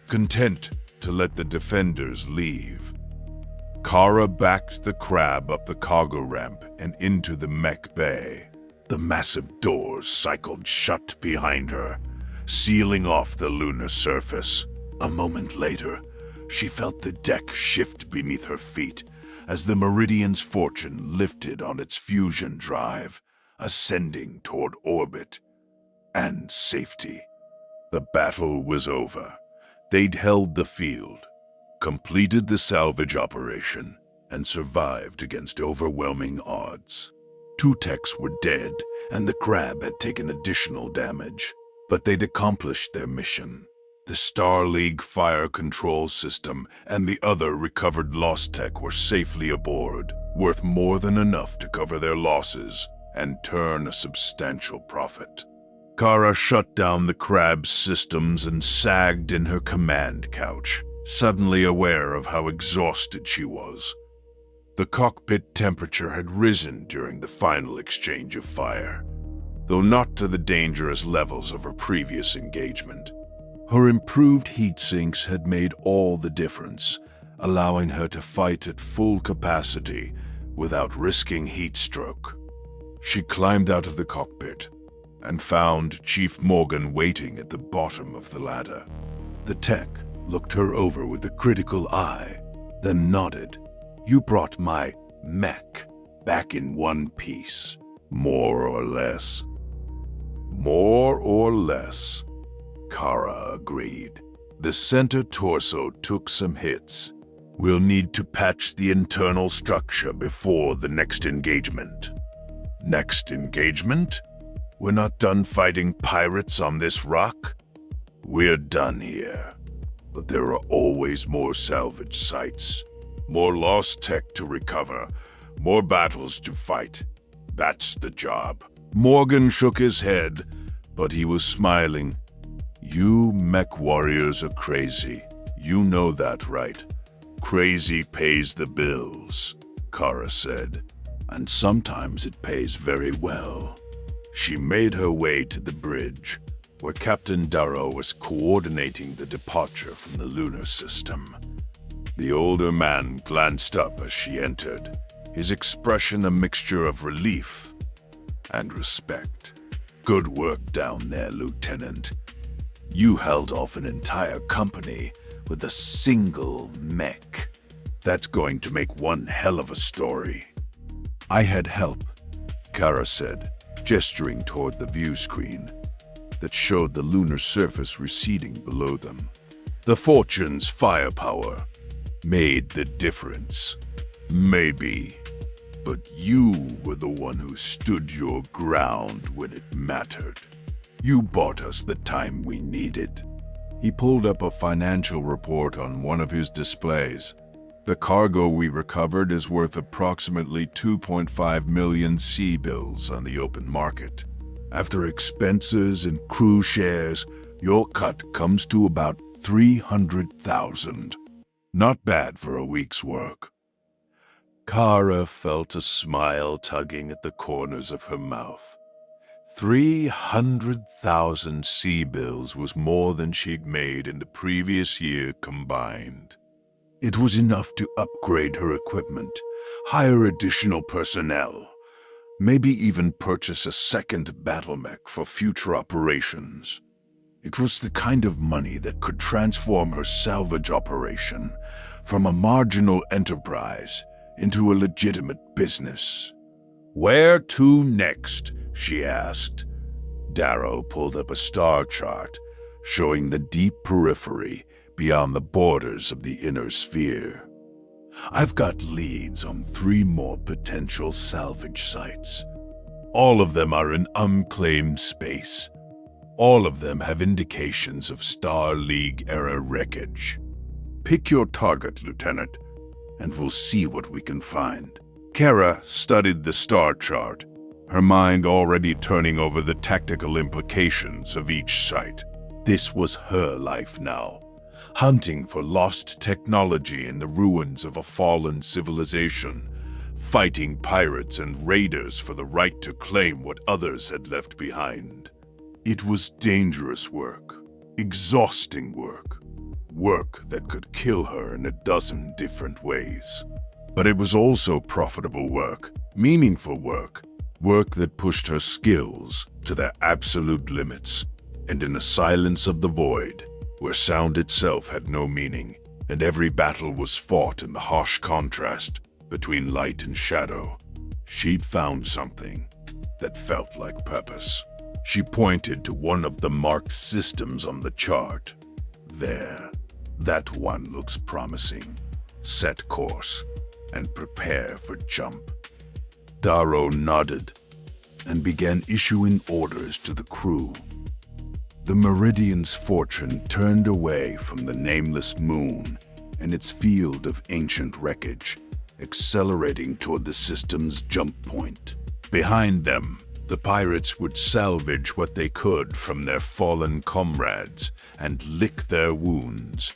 content to let the defenders leave. Kara backed the Crab up the cargo ramp and into the mech bay. The massive doors cycled shut behind her, sealing off the lunar surface. A moment later, she felt the deck shift beneath her feet as the Meridian's fortune lifted on its fusion drive, ascending toward orbit and safety. The battle was over. They'd held the field, completed the salvage operation, and survived against overwhelming odds. 2 techs were dead, and the Crab had taken additional damage, but they'd accomplished their mission. The Star League fire control system and the other recovered LosTech were safely aboard, worth more than enough to cover their losses and turn a substantial profit. Kara shut down the Crab's systems and sagged in her command couch, suddenly aware of how exhausted she was. The cockpit temperature had risen during the final exchange of fire, though not to the dangerous levels of her previous engagement. Her improved heat sinks had made all the difference, allowing her to fight at full capacity without risking heat stroke. She climbed out of the cockpit and found Chief Morgan waiting at the bottom of the ladder. The tech looked her over with a critical eye, then nodded. "You brought my mech back in one piece." "More or less." "More or less," Kara agreed. The center torso took some hits, We'll need to patch the internal structure before the next engagement. Next engagement? We're not done fighting pirates on this rock? We're done here. But there are always more salvage sites, more LosTech to recover, more battles to fight. That's the job. Morgan shook his head, but he was smiling. You mech warriors are crazy. You know that, right? Crazy pays the bills, Kara said, and sometimes it pays very well. She made her way to the bridge, where Captain Darrow was coordinating the departure from the lunar system. The older man glanced up as she entered, his expression a mixture of relief and respect. Good work down there, Lieutenant. You held off an entire company with a single mech. That's going to make one hell of a story. I had help, Kara said, gesturing toward the view screen that showed the lunar surface receding below them. The Fortune's firepower made the difference. Maybe. But you were the one who stood your ground when it mattered. You bought us the time we needed. He pulled up a financial report on one of his displays. The cargo we recovered is worth approximately 2.5 million C-bills on the open market. After expenses and crew shares, your cut comes to about 300,000. Not bad for a week's work. Kara felt a smile tugging at the corners of her mouth. 300,000 C-bills was more than she'd made in the previous year combined. It was enough to upgrade her equipment, hire additional personnel, maybe even purchase a second BattleMech for future operations. It was the kind of money that could transform her salvage operation from a marginal enterprise into a legitimate business. Where to next? She asked. Darrow pulled up a star chart showing the deep periphery beyond the borders of the inner sphere. I've got leads on 3 more potential salvage sites. All of them are in unclaimed space. All of them have indications of Star League-era wreckage. Pick your target, Lieutenant, and we'll see what we can find. Kara studied the star chart, her mind already turning over the tactical implications of each site. This was her life now, hunting for lost technology in the ruins of a fallen civilization, fighting pirates and raiders for the right to claim what others had left behind. It was dangerous work, exhausting work, work that could kill her in a dozen different ways. But it was also profitable work, meaningful work, work that pushed her skills to their absolute limits. And in the silence of the void, where sound itself had no meaning, and every battle was fought in the harsh contrast between light and shadow, she'd found something that felt like purpose. She pointed to one of the marked systems on the chart. There, that one looks promising. Set course and prepare for jump. Darrow nodded and began issuing orders to the crew. The Meridian's fortune turned away from the nameless moon and its field of ancient wreckage, accelerating toward the system's jump point. Behind them, the pirates would salvage what they could from their fallen comrades and lick their wounds,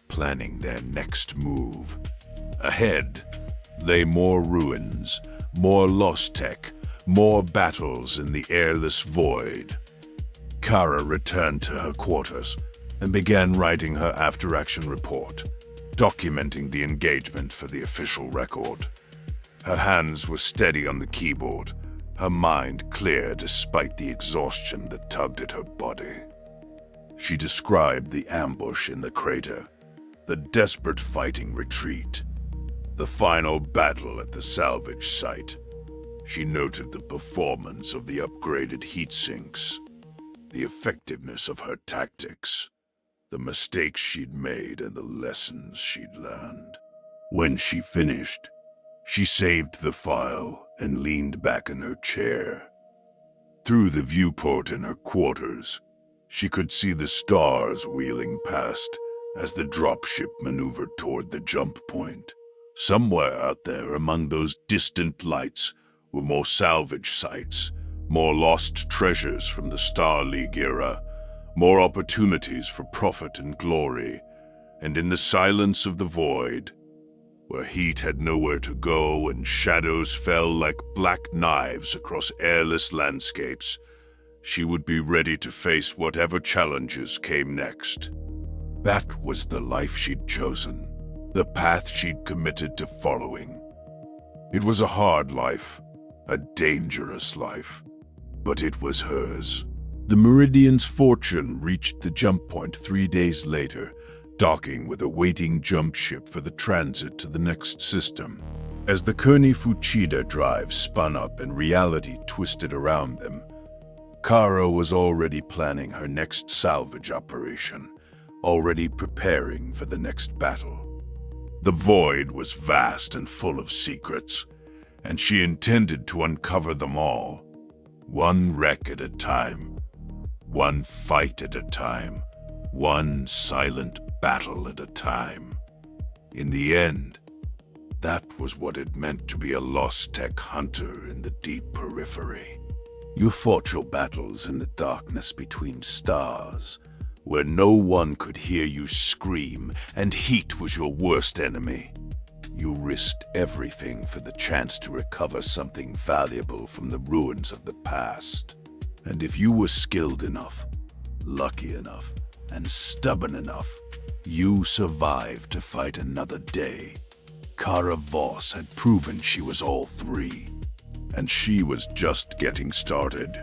planning their next move. Ahead lay more ruins, more LosTech, more battles in the airless void. Kara returned to her quarters and began writing her after-action report, documenting the engagement for the official record. Her hands were steady on the keyboard, her mind clear despite the exhaustion that tugged at her body. She described the ambush in the crater, the desperate fighting retreat, the final battle at the salvage site. She noted the performance of the upgraded heat sinks, the effectiveness of her tactics, the mistakes she'd made and the lessons she'd learned. When she finished, she saved the file and leaned back in her chair. Through the viewport in her quarters, she could see the stars wheeling past as the dropship maneuvered toward the jump point. Somewhere out there among those distant lights were more salvage sites, more lost treasures from the Star League era, more opportunities for profit and glory, and in the silence of the void, where heat had nowhere to go and shadows fell like black knives across airless landscapes, she would be ready to face whatever challenges came next. That was the life she'd chosen, the path she'd committed to following. It was a hard life, a dangerous life, but it was hers. The Meridian's fortune reached the jump point 3 days later, docking with a waiting jump ship for the transit to the next system. As the Kearney Fuchida drive spun up and reality twisted around them, Kara was already planning her next salvage operation, already preparing for the next battle. The void was vast and full of secrets, and she intended to uncover them all, one wreck at a time, one fight at a time, one silent battle at a time. In the end, that was what it meant to be a LosTech hunter in the Deep Periphery. You fought your battles in the darkness between stars, where no one could hear you scream, and heat was your worst enemy. You risked everything for the chance to recover something valuable from the ruins of the past. And if you were skilled enough, lucky enough, and stubborn enough, you survived to fight another day. Kara Voss had proven she was all three, and she was just getting started.